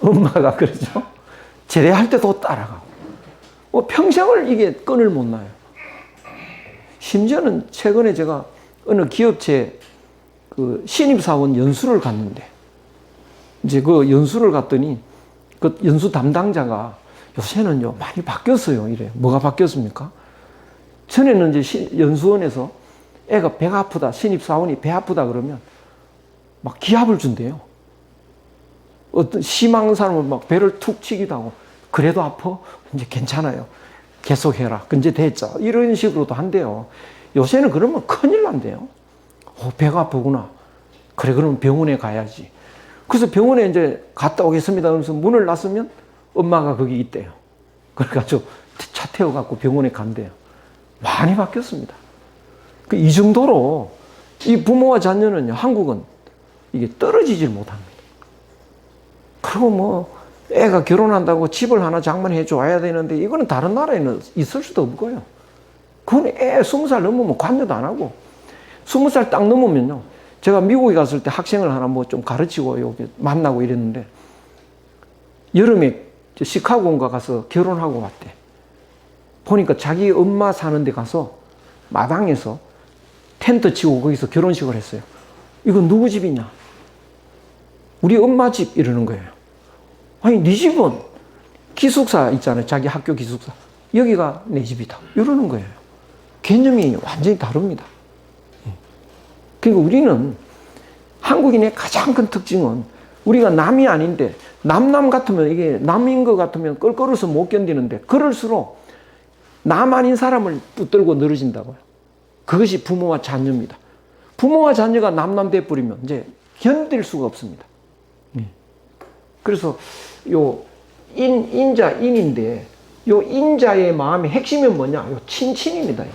엄마가 그러죠. 제대할 때도 따라가고. 평생을 이게 끈을 못 놔요. 심지어는 최근에 제가 어느 기업체 신입사원 연수를 갔는데, 이제 그 연수를 갔더니 그 연수 담당자가 요새는요, 많이 바뀌었어요. 이래. 뭐가 바뀌었습니까? 전에는 이제 연수원에서 애가 배가 아프다, 신입사원이 배 아프다 그러면 막 기합을 준대요. 어떤 심한 사람은 막 배를 툭 치기도 하고, 그래도 아파? 이제 괜찮아요. 계속해라. 이제 됐죠. 이런 식으로도 한대요. 요새는 그러면 큰일 난대요. 배가 아프구나. 그래, 그러면 병원에 가야지. 그래서 병원에 이제 갔다 오겠습니다. 그러면서 문을 놨으면 엄마가 거기 있대요. 그래가지고 차 태워갖고 병원에 간대요. 많이 바뀌었습니다. 이 정도로 이 부모와 자녀는 한국은 이게 떨어지질 못합니다. 그리고 애가 결혼한다고 집을 하나 장만해 줘야 되는데, 이거는 다른 나라에는 있을 수도 없고요. 그건 애 20살 넘으면 관여도 안 하고, 20살 딱 넘으면요. 제가 미국에 갔을 때 학생을 하나 좀 가르치고 여기 만나고 이랬는데, 여름에 시카고인가 가서 결혼하고 왔대. 보니까 자기 엄마 사는 데 가서 마당에서 텐트 치고 거기서 결혼식을 했어요. 이건 누구 집이냐? 우리 엄마 집 이러는 거예요. 아니, 네 집은 기숙사 있잖아요. 자기 학교 기숙사. 여기가 내 집이다. 이러는 거예요. 개념이 완전히 다릅니다. 그러니까 우리는, 한국인의 가장 큰 특징은 우리가 남이 아닌데, 남 같으면, 이게 남인 것 같으면 껄끄러워서 못 견디는데, 그럴수록 남 아닌 사람을 붙들고 늘어진다고요. 그것이 부모와 자녀입니다. 부모와 자녀가 남남 돼버리면 이제 견딜 수가 없습니다. 그래서 인인인데, 요 인자의 마음의 핵심은 뭐냐? 요 친친입니다.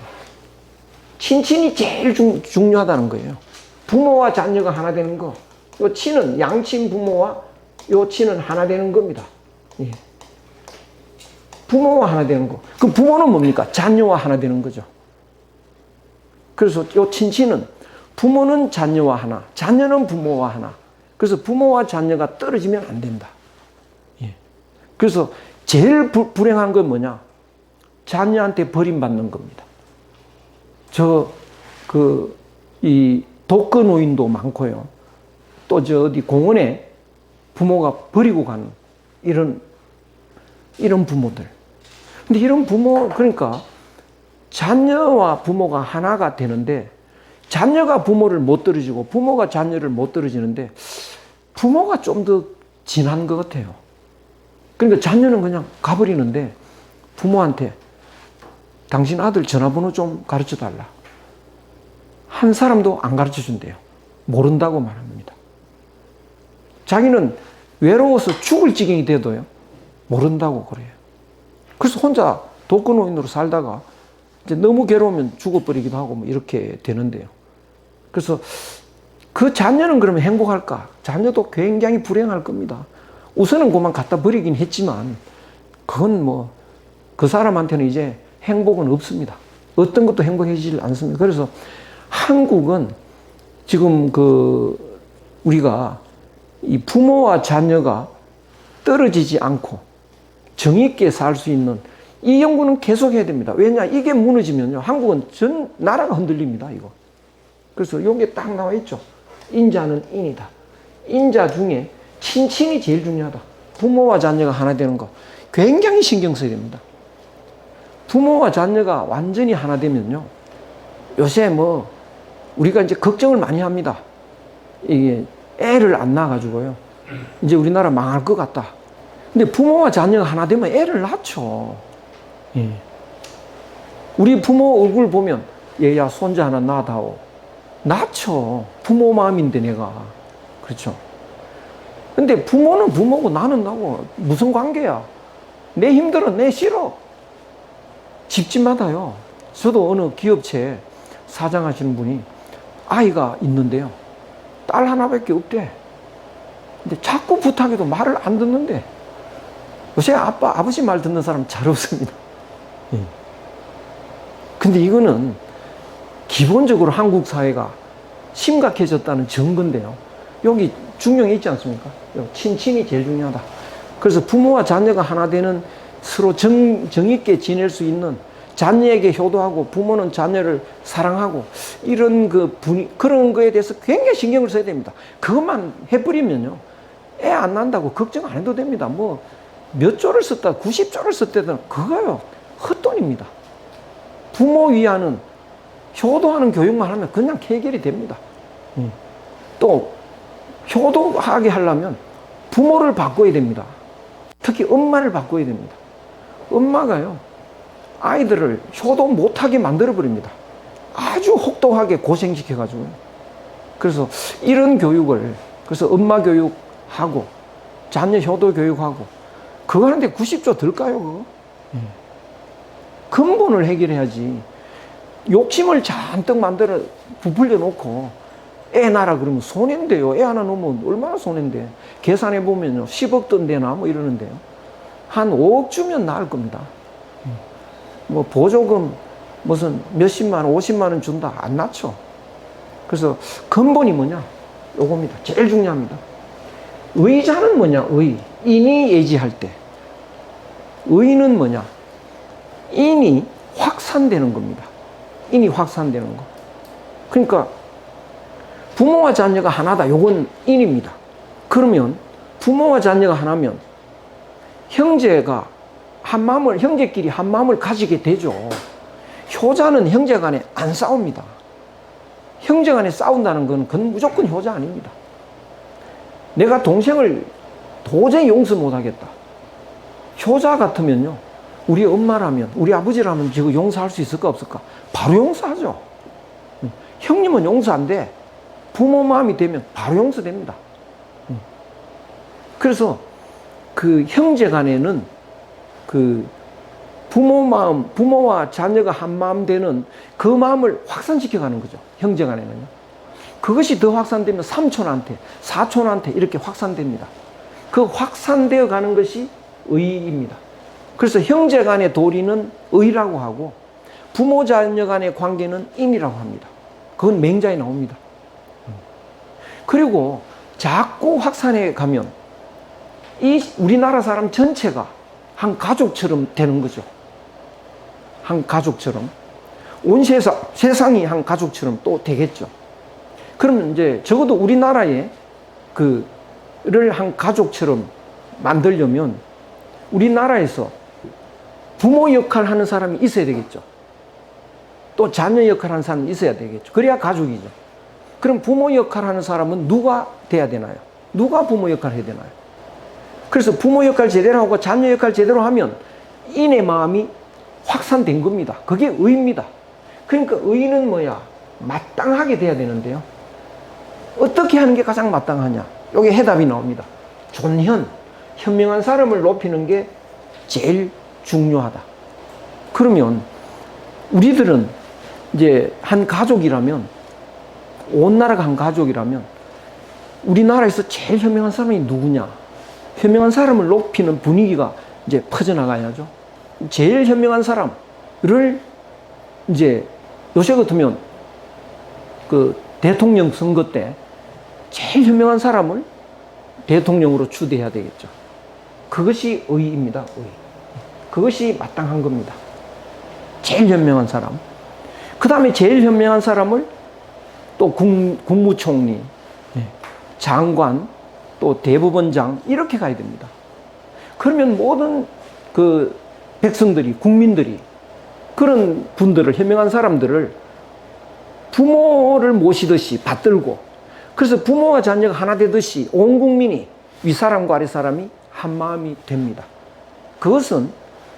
친친이 제일 중요하다는 거예요. 부모와 자녀가 하나 되는 거. 요 친은 양친 부모와 요 친은 하나 되는 겁니다. 예. 부모와 하나 되는 거. 그럼 부모는 뭡니까? 자녀와 하나 되는 거죠. 그래서 요 친친은 부모는 자녀와 하나, 자녀는 부모와 하나. 그래서 부모와 자녀가 떨어지면 안 된다. 예. 그래서 제일 불행한 건 뭐냐? 자녀한테 버림받는 겁니다. 이 독거노인도 많고요. 또 어디 공원에 부모가 버리고 가는 이런 부모들. 근데 이런 부모, 그러니까 자녀와 부모가 하나가 되는데 자녀가 부모를 못 떨어지고 부모가 자녀를 못 떨어지는데 부모가 좀 더 진한 것 같아요. 그러니까 자녀는 그냥 가버리는데 부모한테 당신 아들 전화번호 좀 가르쳐 달라. 한 사람도 안 가르쳐 준대요. 모른다고 말합니다. 자기는 외로워서 죽을 지경이 돼도요. 모른다고 그래요. 그래서 혼자 독거노인으로 살다가 이제 너무 괴로우면 죽어버리기도 하고 뭐 이렇게 되는데요. 그래서 그 자녀는 그러면 행복할까? 자녀도 굉장히 불행할 겁니다. 우선은 그만 갖다 버리긴 했지만 그건 뭐 그 사람한테는 이제 행복은 없습니다. 어떤 것도 행복해지질 않습니다. 그래서 한국은 지금 우리가 이 부모와 자녀가 떨어지지 않고 정의 있게 살 수 있는 이 연구는 계속해야 됩니다. 왜냐? 이게 무너지면요. 한국은 전 나라가 흔들립니다. 이거. 그래서 이게 딱 나와 있죠. 인자는 인이다. 인자 중에 친친이 제일 중요하다. 부모와 자녀가 하나 되는 거. 굉장히 신경 써야 됩니다. 부모와 자녀가 완전히 하나 되면요. 요새 뭐 우리가 이제 걱정을 많이 합니다. 이게 애를 안 낳아가지고요. 이제 우리나라 망할 것 같다. 근데 부모와 자녀가 하나 되면 애를 낳죠. 예. 우리 부모 얼굴 보면 얘야 손자 하나 낳아다오. 낳죠. 부모 마음인데 내가. 그렇죠. 근데 부모는 부모고 나는 나고 무슨 관계야. 내 힘들어 내 싫어. 집집마다요. 저도 어느 기업체 사장 하시는 분이 아이가 있는데요. 딸 하나밖에 없대. 근데 자꾸 부탁해도 말을 안 듣는데 요새 아버지 말 듣는 사람 잘 없습니다. 예. 근데 이거는 기본적으로 한국 사회가 심각해졌다는 증거인데요. 여기 중용이 있지 않습니까? 친친이 제일 중요하다. 그래서 부모와 자녀가 하나 되는 서로 정있게 지낼 수 있는 자녀에게 효도하고 부모는 자녀를 사랑하고 이런 그런 거에 대해서 굉장히 신경을 써야 됩니다. 그것만 해버리면요. 애 안 난다고 걱정 안 해도 됩니다. 뭐 몇 조를 썼다 90조를 썼다든 그거요. 헛돈입니다. 부모 위하는 효도하는 교육만 하면 그냥 해결이 됩니다. 또 효도하게 하려면 부모를 바꿔야 됩니다. 특히 엄마를 바꿔야 됩니다. 엄마가요. 아이들을 효도 못하게 만들어버립니다. 아주 혹독하게 고생시켜가지고요. 그래서 이런 교육을 그래서 엄마 교육하고 자녀 효도 교육하고 그거 하는데 90조 들까요? 그거? 근본을 해결해야지. 욕심을 잔뜩 만들어 부풀려 놓고 애 낳으라 그러면 손해인데요. 애 하나 놓으면 얼마나 손해인데. 계산해 보면요. 10억 돈 되나 뭐 이러는데요. 한 5억 주면 나을 겁니다. 뭐 보조금 무슨 몇십만 원, 50만 원 준다. 안 낳죠. 그래서 근본이 뭐냐? 요겁니다. 제일 중요합니다. 의자는 뭐냐? 인이 예지할 때. 의는 뭐냐? 인이 확산되는 겁니다. 인이 확산되는 거. 그러니까 부모와 자녀가 하나다. 요건 인입니다. 그러면 부모와 자녀가 하나면 형제가 한 마음을, 형제끼리 한 마음을 가지게 되죠. 효자는 형제 간에 안 싸웁니다. 형제 간에 싸운다는 건 그건 무조건 효자 아닙니다. 내가 동생을 도저히 용서 못 하겠다. 효자 같으면요. 우리 엄마라면, 우리 아버지라면 지금 용서할 수 있을까 없을까? 바로 용서하죠. 형님은 용서 안 돼. 부모 마음이 되면 바로 용서됩니다. 그래서 그 형제 간에는 부모 마음, 부모와 자녀가 한 마음 되는 그 마음을 확산시켜 가는 거죠. 형제 간에는요. 그것이 더 확산되면 삼촌한테, 사촌한테 이렇게 확산됩니다. 그 확산되어 가는 것이 의입니다. 그래서 형제 간의 도리는 의라고 하고 부모 자녀 간의 관계는 인이라고 합니다. 그건 맹자에 나옵니다. 그리고 자꾸 확산해 가면 이 우리나라 사람 전체가 한 가족처럼 되는 거죠. 한 가족처럼. 온 세상이 한 가족처럼 또 되겠죠. 그러면 이제 적어도 우리나라에 그를 한 가족처럼 만들려면 우리나라에서 부모 역할 하는 사람이 있어야 되겠죠. 또 자녀 역할 하는 사람이 있어야 되겠죠. 그래야 가족이죠. 그럼 부모 역할 하는 사람은 누가 돼야 되나요? 누가 부모 역할 해야 되나요? 그래서 부모 역할 제대로 하고 자녀 역할 제대로 하면 인의 마음이 확산된 겁니다. 그게 의입니다. 그러니까 의는 뭐야? 마땅하게 돼야 되는데요. 어떻게 하는 게 가장 마땅하냐? 여기 해답이 나옵니다. 존현, 현명한 사람을 높이는 게 제일 중요하다. 그러면 우리들은 이제 한 가족이라면, 온 나라가 한 가족이라면 우리나라에서 제일 현명한 사람이 누구냐? 현명한 사람을 높이는 분위기가 이제 퍼져나가야죠. 제일 현명한 사람을 이제 요새 같으면 그 대통령 선거 때 제일 현명한 사람을 대통령으로 추대해야 되겠죠. 그것이 의입니다. 의. 그것이 마땅한 겁니다. 제일 현명한 사람. 그 다음에 제일 현명한 사람을 또 국무총리, 장관, 또 대법원장 이렇게 가야 됩니다. 그러면 모든 그 백성들이, 국민들이 그런 분들을, 현명한 사람들을 부모를 모시듯이 받들고, 그래서 부모와 자녀가 하나 되듯이 온 국민이 윗사람과 아랫사람이 한 마음이 됩니다. 그것은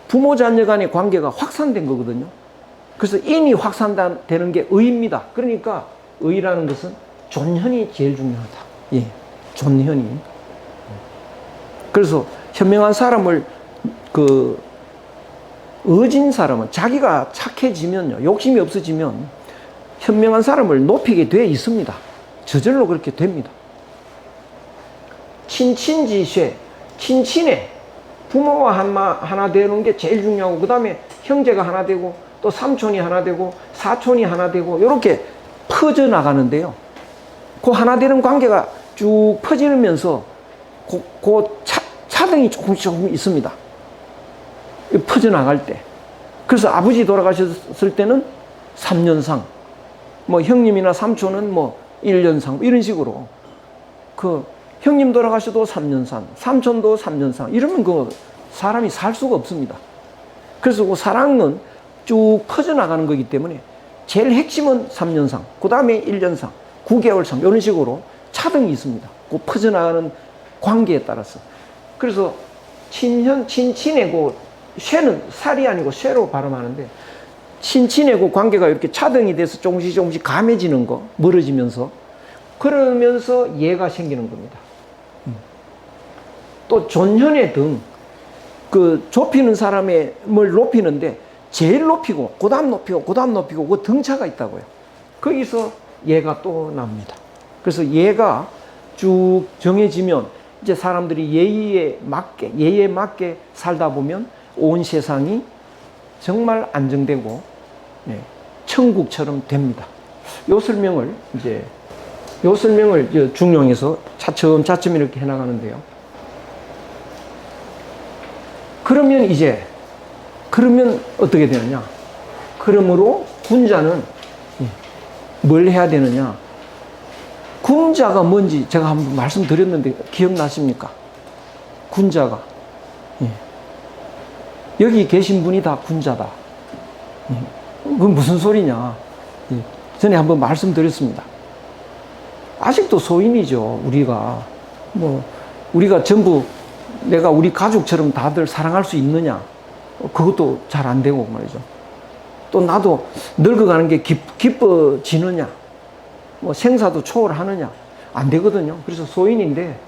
부모 자녀 간의 관계가 확산된 거거든요. 그래서 인이 확산되는 게 의입니다. 그러니까 의라는 것은 존현이 제일 중요하다. 예, 존현이. 그래서 현명한 사람을 의진 사람은 자기가 착해지면요, 욕심이 없어지면 현명한 사람을 높이게 돼 있습니다. 저절로 그렇게 됩니다. 친친지쉐, 친친해. 부모와 하나 되는 게 제일 중요하고, 그 다음에 형제가 하나 되고, 또 삼촌이 하나 되고, 사촌이 하나 되고, 이렇게 퍼져나가는데요. 그 하나 되는 관계가 쭉 퍼지면서 차등이 조금 있습니다. 퍼져나갈 때. 그래서 아버지 돌아가셨을 때는 3년상, 뭐 형님이나 삼촌은 뭐 1년상, 이런 식으로. 형님 돌아가셔도 3년상, 삼촌도 3년상, 이러면 사람이 살 수가 없습니다. 그래서 그 사랑은 쭉 퍼져나가는 거기 때문에 제일 핵심은 3년상, 그 다음에 1년상, 9개월상, 이런 식으로 차등이 있습니다. 그 퍼져나가는 관계에 따라서. 그래서 친친의 쇠는 살이 아니고 쇠로 발음하는데, 친친의 관계가 이렇게 차등이 돼서 조금씩 감해지는 거, 멀어지면서, 그러면서 예가 생기는 겁니다. 또 존현의 등, 좁히는 사람을 높이는데 제일 높이고, 그 다음 높이고, 그 다음 높이고, 그 등차가 있다고요. 거기서 예가 또 납니다. 그래서 예가 쭉 정해지면 이제 사람들이 예에 맞게 살다 보면 온 세상이 정말 안정되고, 천국처럼 됩니다. 요 설명을 중용해서 차츰 이렇게 해나가는데요. 그러면 어떻게 되느냐? 그러므로 군자는 뭘 해야 되느냐? 군자가 뭔지 제가 한번 말씀드렸는데 기억나십니까? 군자가. 여기 계신 분이 다 군자다. 그건 무슨 소리냐? 전에 한번 말씀드렸습니다. 아직도 소인이죠, 우리가. 우리가 전부 내가 우리 가족처럼 다들 사랑할 수 있느냐? 그것도 잘 안 되고 말이죠. 또 나도 늙어가는 게 기뻐지느냐? 생사도 초월하느냐? 안 되거든요. 그래서 소인인데,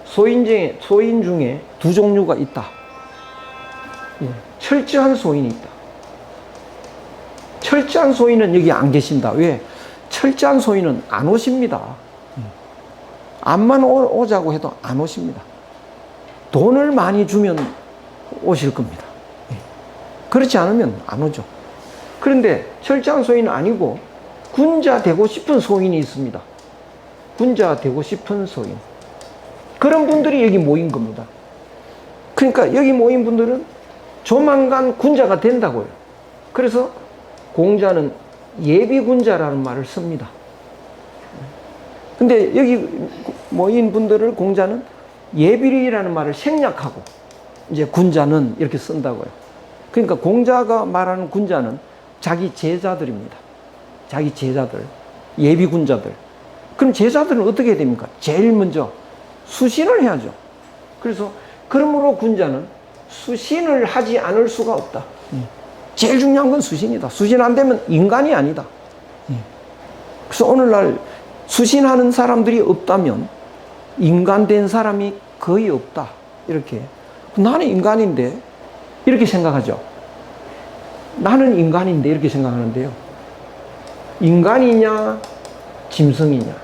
소인 중에 두 종류가 있다. 철저한 소인이 있다. 철저한 소인은 여기 안 계신다. 왜? 철저한 소인은 안 오십니다. 암만 오자고 해도 안 오십니다. 돈을 많이 주면 오실 겁니다. 그렇지 않으면 안 오죠. 그런데 철저한 소인은 아니고 군자 되고 싶은 소인이 있습니다. 군자 되고 싶은 소인. 그런 분들이 여기 모인 겁니다. 그러니까 여기 모인 분들은 조만간 군자가 된다고요. 그래서 공자는 예비군자라는 말을 씁니다. 근데 여기 모인 분들을 공자는 예비라는 말을 생략하고 이제 군자는 이렇게 쓴다고요. 그러니까 공자가 말하는 군자는 자기 제자들입니다. 자기 제자들, 예비군자들. 그럼 제자들은 어떻게 해야 됩니까? 제일 먼저 수신을 해야죠. 그래서 그러므로 군자는 수신을 하지 않을 수가 없다. 제일 중요한 건 수신이다. 수신 안 되면 인간이 아니다. 그래서 오늘날 수신하는 사람들이 없다면 인간 된 사람이 거의 없다. 이렇게. 나는 인간인데 이렇게 생각하죠. 나는 인간인데 이렇게 생각하는데요. 인간이냐 짐승이냐.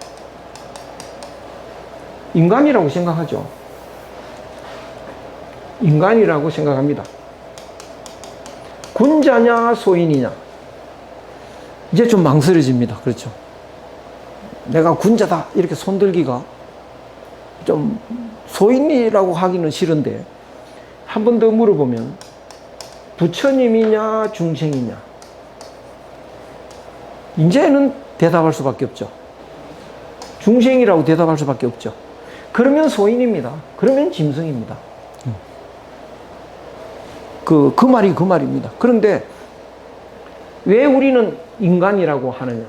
인간이라고 생각하죠. 인간이라고 생각합니다. 군자냐 소인이냐. 이제 좀 망설여집니다. 그렇죠. 내가 군자다 이렇게 손들기가 좀 소인이라고 하기는 싫은데 한 번 더 물어보면 부처님이냐 중생이냐. 이제는 대답할 수밖에 없죠. 중생이라고 대답할 수밖에 없죠. 그러면 소인입니다. 그러면 짐승입니다. 그 말이 그 말입니다. 그런데 왜 우리는 인간이라고 하느냐?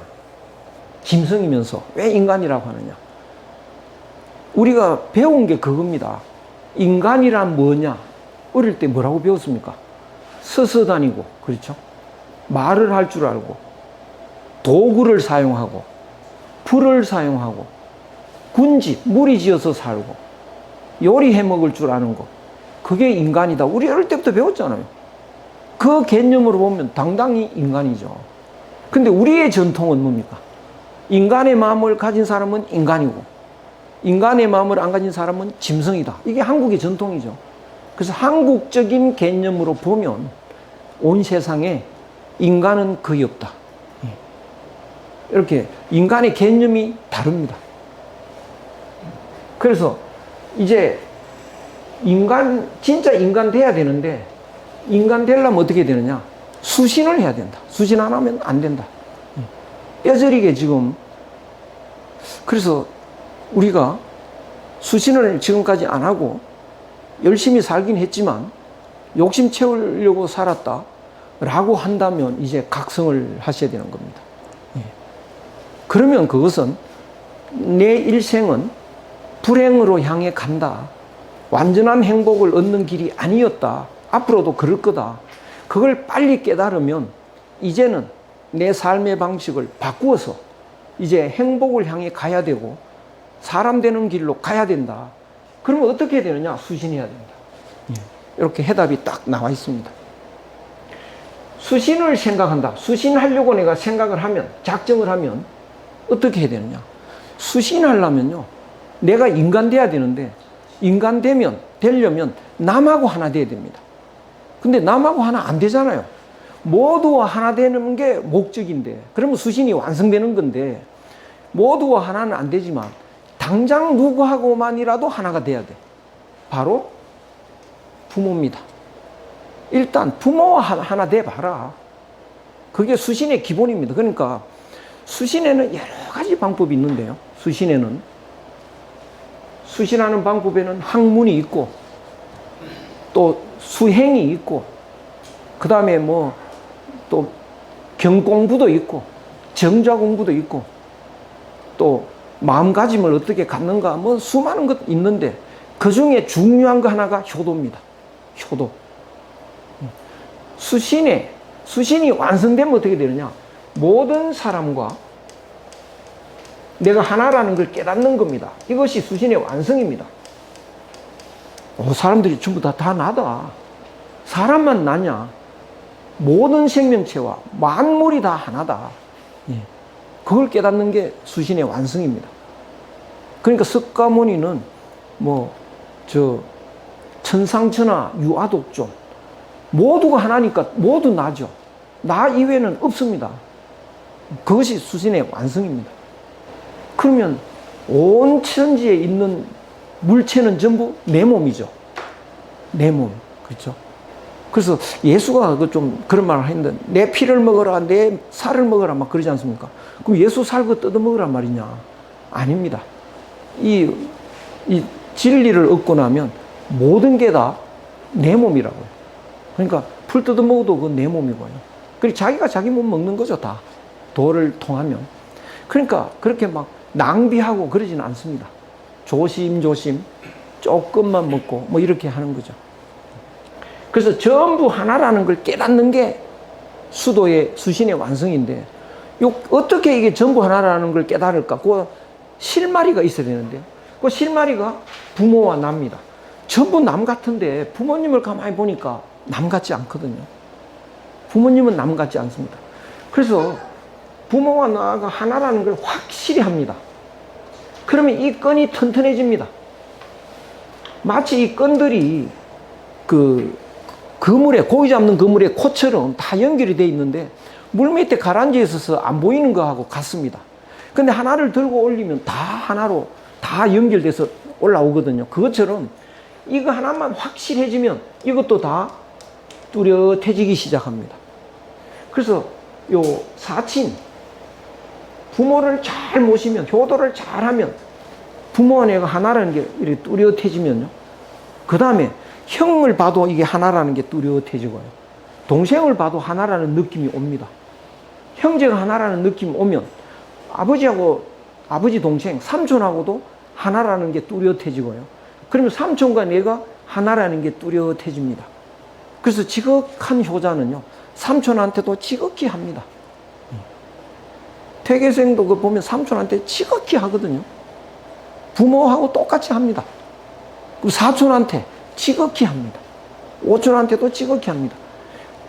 짐승이면서 왜 인간이라고 하느냐? 우리가 배운 게 그겁니다. 인간이란 뭐냐? 어릴 때 뭐라고 배웠습니까? 서서 다니고, 그렇죠? 말을 할 줄 알고, 도구를 사용하고, 불을 사용하고, 군집, 무리 지어서 살고, 요리해 먹을 줄 아는 거. 그게 인간이다. 우리 어릴 때부터 배웠잖아요. 그 개념으로 보면 당당히 인간이죠. 근데 우리의 전통은 뭡니까? 인간의 마음을 가진 사람은 인간이고, 인간의 마음을 안 가진 사람은 짐승이다. 이게 한국의 전통이죠. 그래서 한국적인 개념으로 보면 온 세상에 인간은 거의 없다. 이렇게 인간의 개념이 다릅니다. 그래서 이제 진짜 인간 돼야 되는데, 인간 되려면 어떻게 되느냐? 수신을 해야 된다. 수신 안 하면 안 된다. 뼈저리게 지금, 그래서 우리가 수신을 지금까지 안 하고 열심히 살긴 했지만 욕심 채우려고 살았다 라고 한다면 이제 각성을 하셔야 되는 겁니다. 그러면 그것은 내 일생은 불행으로 향해 간다. 완전한 행복을 얻는 길이 아니었다. 앞으로도 그럴 거다. 그걸 빨리 깨달으면 이제는 내 삶의 방식을 바꾸어서 이제 행복을 향해 가야 되고 사람 되는 길로 가야 된다. 그러면 어떻게 해야 되느냐? 수신해야 된다. 이렇게 해답이 딱 나와 있습니다. 수신을 생각한다. 수신하려고 내가 생각을 하면, 작정을 하면 어떻게 해야 되느냐? 수신하려면요, 내가 인간 돼야 되는데, 인간 되려면 남하고 하나 돼야 됩니다. 근데 남하고 하나 안 되잖아요. 모두와 하나 되는 게 목적인데, 그러면 수신이 완성되는 건데, 모두와 하나는 안 되지만 당장 누구하고만이라도 하나가 돼야 돼. 바로 부모입니다. 일단 부모와 하나 돼봐라. 그게 수신의 기본입니다. 그러니까 수신에는 여러 가지 방법이 있는데요. 수신하는 방법에는 학문이 있고, 또 수행이 있고, 그 다음에 또 경공부도 있고, 정좌 공부도 있고, 또 마음가짐을 어떻게 갖는가, 수많은 것 있는데, 그 중에 중요한 거 하나가 효도입니다. 효도. 수신이 완성되면 어떻게 되느냐? 모든 사람과 내가 하나라는 걸 깨닫는 겁니다. 이것이 수신의 완성입니다. 사람들이 전부 다 나다. 사람만 나냐? 모든 생명체와 만물이 다 하나다. 예. 그걸 깨닫는 게 수신의 완성입니다. 그러니까 석가모니는 천상천하 유아독존 모두가 하나니까 모두 나죠. 나 이외에는 없습니다. 그것이 수신의 완성입니다. 그러면 온 천지에 있는 물체는 전부 내 몸이죠. 내 몸. 그렇죠? 그래서 예수가 그런 말을 했는데, 내 피를 먹어라, 내 살을 먹어라, 막 그러지 않습니까? 그럼 예수 살 거 뜯어 먹으란 말이냐? 아닙니다. 이 진리를 얻고 나면 모든 게 다 내 몸이라고요. 그러니까 풀 뜯어 먹어도 그건 내 몸이고요. 그리고 자기가 자기 몸 먹는 거죠, 다. 도를 통하면. 그러니까 그렇게 막 낭비하고 그러지는 않습니다. 조심조심 조금만 먹고 뭐 이렇게 하는 거죠. 그래서 전부 하나라는 걸 깨닫는 게 수신의 완성인데, 어떻게 이게 전부 하나라는 걸 깨달을까? 그 실마리가 있어야 되는데, 그 실마리가 부모와 나입니다. 전부 남 같은데 부모님을 가만히 보니까 남 같지 않거든요. 부모님은 남 같지 않습니다. 그래서 부모와 나가 하나라는 걸 확실히 합니다. 그러면 이 끈이 튼튼해집니다. 마치 이 끈들이 고기 잡는 그물의 코처럼 다 연결이 되어 있는데, 물 밑에 가라앉아 있어서 안 보이는 거하고 같습니다. 근데 하나를 들고 올리면 다 하나로 다 연결돼서 올라오거든요. 그것처럼 이거 하나만 확실해지면 이것도 다 뚜렷해지기 시작합니다. 그래서 요 사친, 부모를 잘 모시면, 효도를 잘 하면 부모와 내가 하나라는 게 이렇게 뚜렷해지면요, 그 다음에 형을 봐도 이게 하나라는 게 뚜렷해지고요, 동생을 봐도 하나라는 느낌이 옵니다. 형제가 하나라는 느낌이 오면 아버지 동생, 삼촌하고도 하나라는 게 뚜렷해지고요, 그러면 삼촌과 내가 하나라는 게 뚜렷해집니다. 그래서 지극한 효자는요, 삼촌한테도 지극히 합니다. 퇴계생도 그 보면 삼촌한테 지극히 하거든요. 부모하고 똑같이 합니다. 그리고 사촌한테 지극히 합니다. 오촌한테도 지극히 합니다.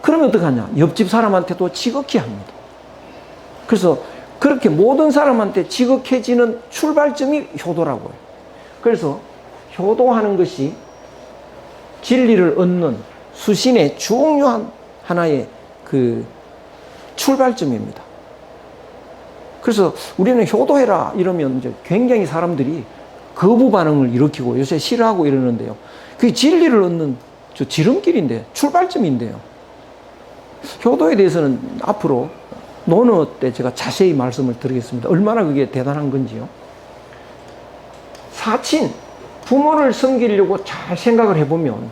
그러면 어떡하냐? 옆집 사람한테도 지극히 합니다. 그래서 그렇게 모든 사람한테 지극해지는 출발점이 효도라고요. 그래서 효도하는 것이 진리를 얻는 수신의 중요한 하나의 출발점입니다. 그래서 우리는 효도해라 이러면 이제 굉장히 사람들이 거부 반응을 일으키고 요새 싫어하고 이러는데요, 그게 진리를 얻는 지름길인데, 출발점인데요. 효도에 대해서는 앞으로 논어 때 제가 자세히 말씀을 드리겠습니다. 얼마나 그게 대단한 건지요. 사친, 부모를 섬기려고 잘 생각을 해보면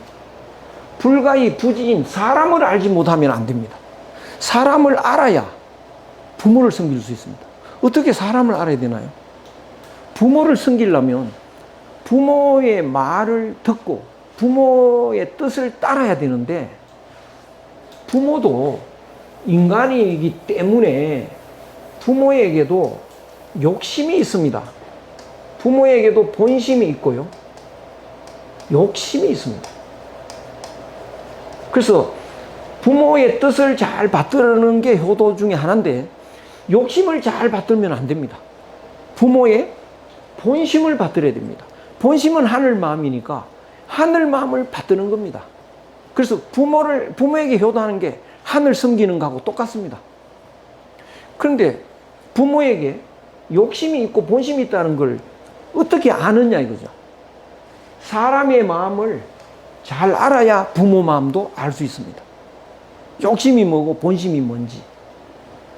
불가이 부지인 사람을 알지 못하면 안 됩니다. 사람을 알아야 부모를 섬길 수 있습니다. 어떻게 사람을 알아야 되나요? 부모를 섬기려면 부모의 말을 듣고 부모의 뜻을 따라야 되는데, 부모도 인간이기 때문에 부모에게도 욕심이 있습니다. 부모에게도 본심이 있고요, 욕심이 있습니다. 그래서 부모의 뜻을 잘 받들는 게 효도 중에 하나인데, 욕심을 잘 받들면 안 됩니다. 부모의 본심을 받들어야 됩니다. 본심은 하늘 마음이니까 하늘 마음을 받드는 겁니다. 그래서 부모에게 효도하는 게 하늘 섬기는 거하고 똑같습니다. 그런데 부모에게 욕심이 있고 본심이 있다는 걸 어떻게 아느냐 이거죠. 사람의 마음을 잘 알아야 부모 마음도 알 수 있습니다. 욕심이 뭐고 본심이 뭔지.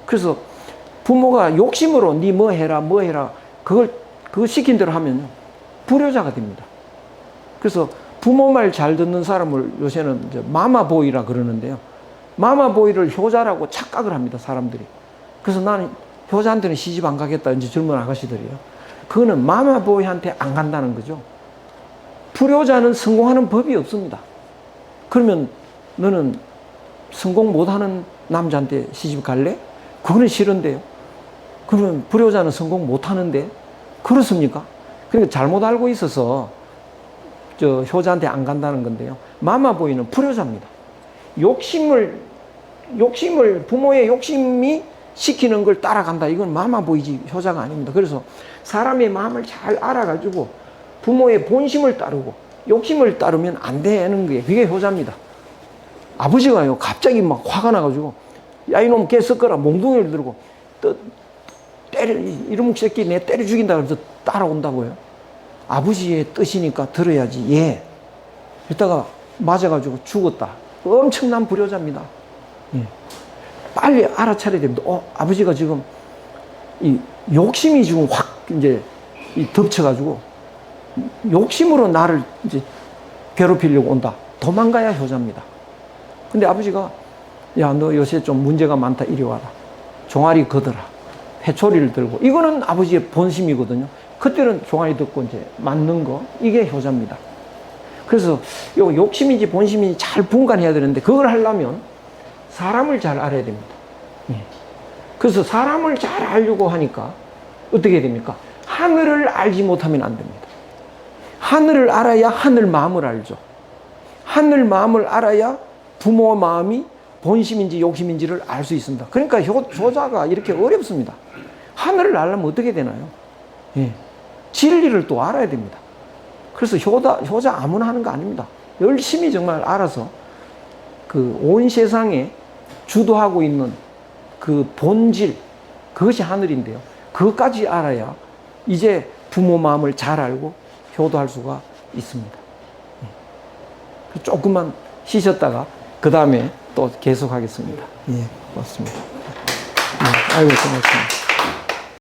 그래서 부모가 욕심으로 니 뭐 해라 그거 시킨 대로 하면요, 불효자가 됩니다. 그래서 부모 말 잘 듣는 사람을 요새는 이제 마마보이라 그러는데요, 마마보이를 효자라고 착각을 합니다, 사람들이. 그래서 나는 효자한테는 시집 안 가겠다, 이제 젊은 아가씨들이요. 그거는 마마보이한테 안 간다는 거죠. 불효자는 성공하는 법이 없습니다. 그러면 너는 성공 못하는 남자한테 시집 갈래? 그거는 싫은데요. 그러면 불효자는 성공 못하는데 그렇습니까? 그러니까 잘못 알고 있어서 효자한테 안 간다는 건데요, 마마보이는 불효자입니다. 부모의 욕심이 시키는 걸 따라간다. 이건 마마보이지 효자가 아닙니다. 그래서 사람의 마음을 잘 알아가지고 부모의 본심을 따르고 욕심을 따르면 안 되는 게 그게 효자입니다. 아버지가요, 갑자기 막 화가 나가지고, 야, 이놈 개 섞어라. 몽둥이를 들고, 때려, 이놈 새끼 내 때려 죽인다. 그래서 따라온다고요. 아버지의 뜻이니까 들어야지. 예. 이따가 맞아가지고 죽었다. 엄청난 불효자입니다. 예. 빨리 알아차려야 됩니다. 아버지가 지금 이 욕심이 지금 확 이제 덮쳐가지고 욕심으로 나를 이제 괴롭히려고 온다. 도망가야 효자입니다. 근데 아버지가 야, 너 요새 좀 문제가 많다. 이리 와라. 종아리 걷어라. 회초리를 들고. 이거는 아버지의 본심이거든요. 그때는 종아리 듣고 이제 맞는 거. 이게 효자입니다. 그래서 요 욕심인지 본심인지 잘 분간해야 되는데 그걸 하려면 사람을 잘 알아야 됩니다. 예. 그래서 사람을 잘 알려고 하니까 어떻게 됩니까? 하늘을 알지 못하면 안 됩니다. 하늘을 알아야 하늘 마음을 알죠. 하늘 마음을 알아야 부모 마음이 본심인지 욕심인지를 알 수 있습니다. 그러니까 효자가 이렇게 어렵습니다. 하늘을 알려면 어떻게 되나요? 예. 진리를 또 알아야 됩니다. 그래서 효자 아무나 하는 거 아닙니다. 열심히 정말 알아서 그 온 세상에 주도하고 있는 그 본질, 그것이 하늘인데요. 그것까지 알아야 이제 부모 마음을 잘 알고 효도할 수가 있습니다. 조금만 쉬셨다가 그 다음에 또 계속하겠습니다. 예, 고맙습니다. 아이고, 고맙습니다.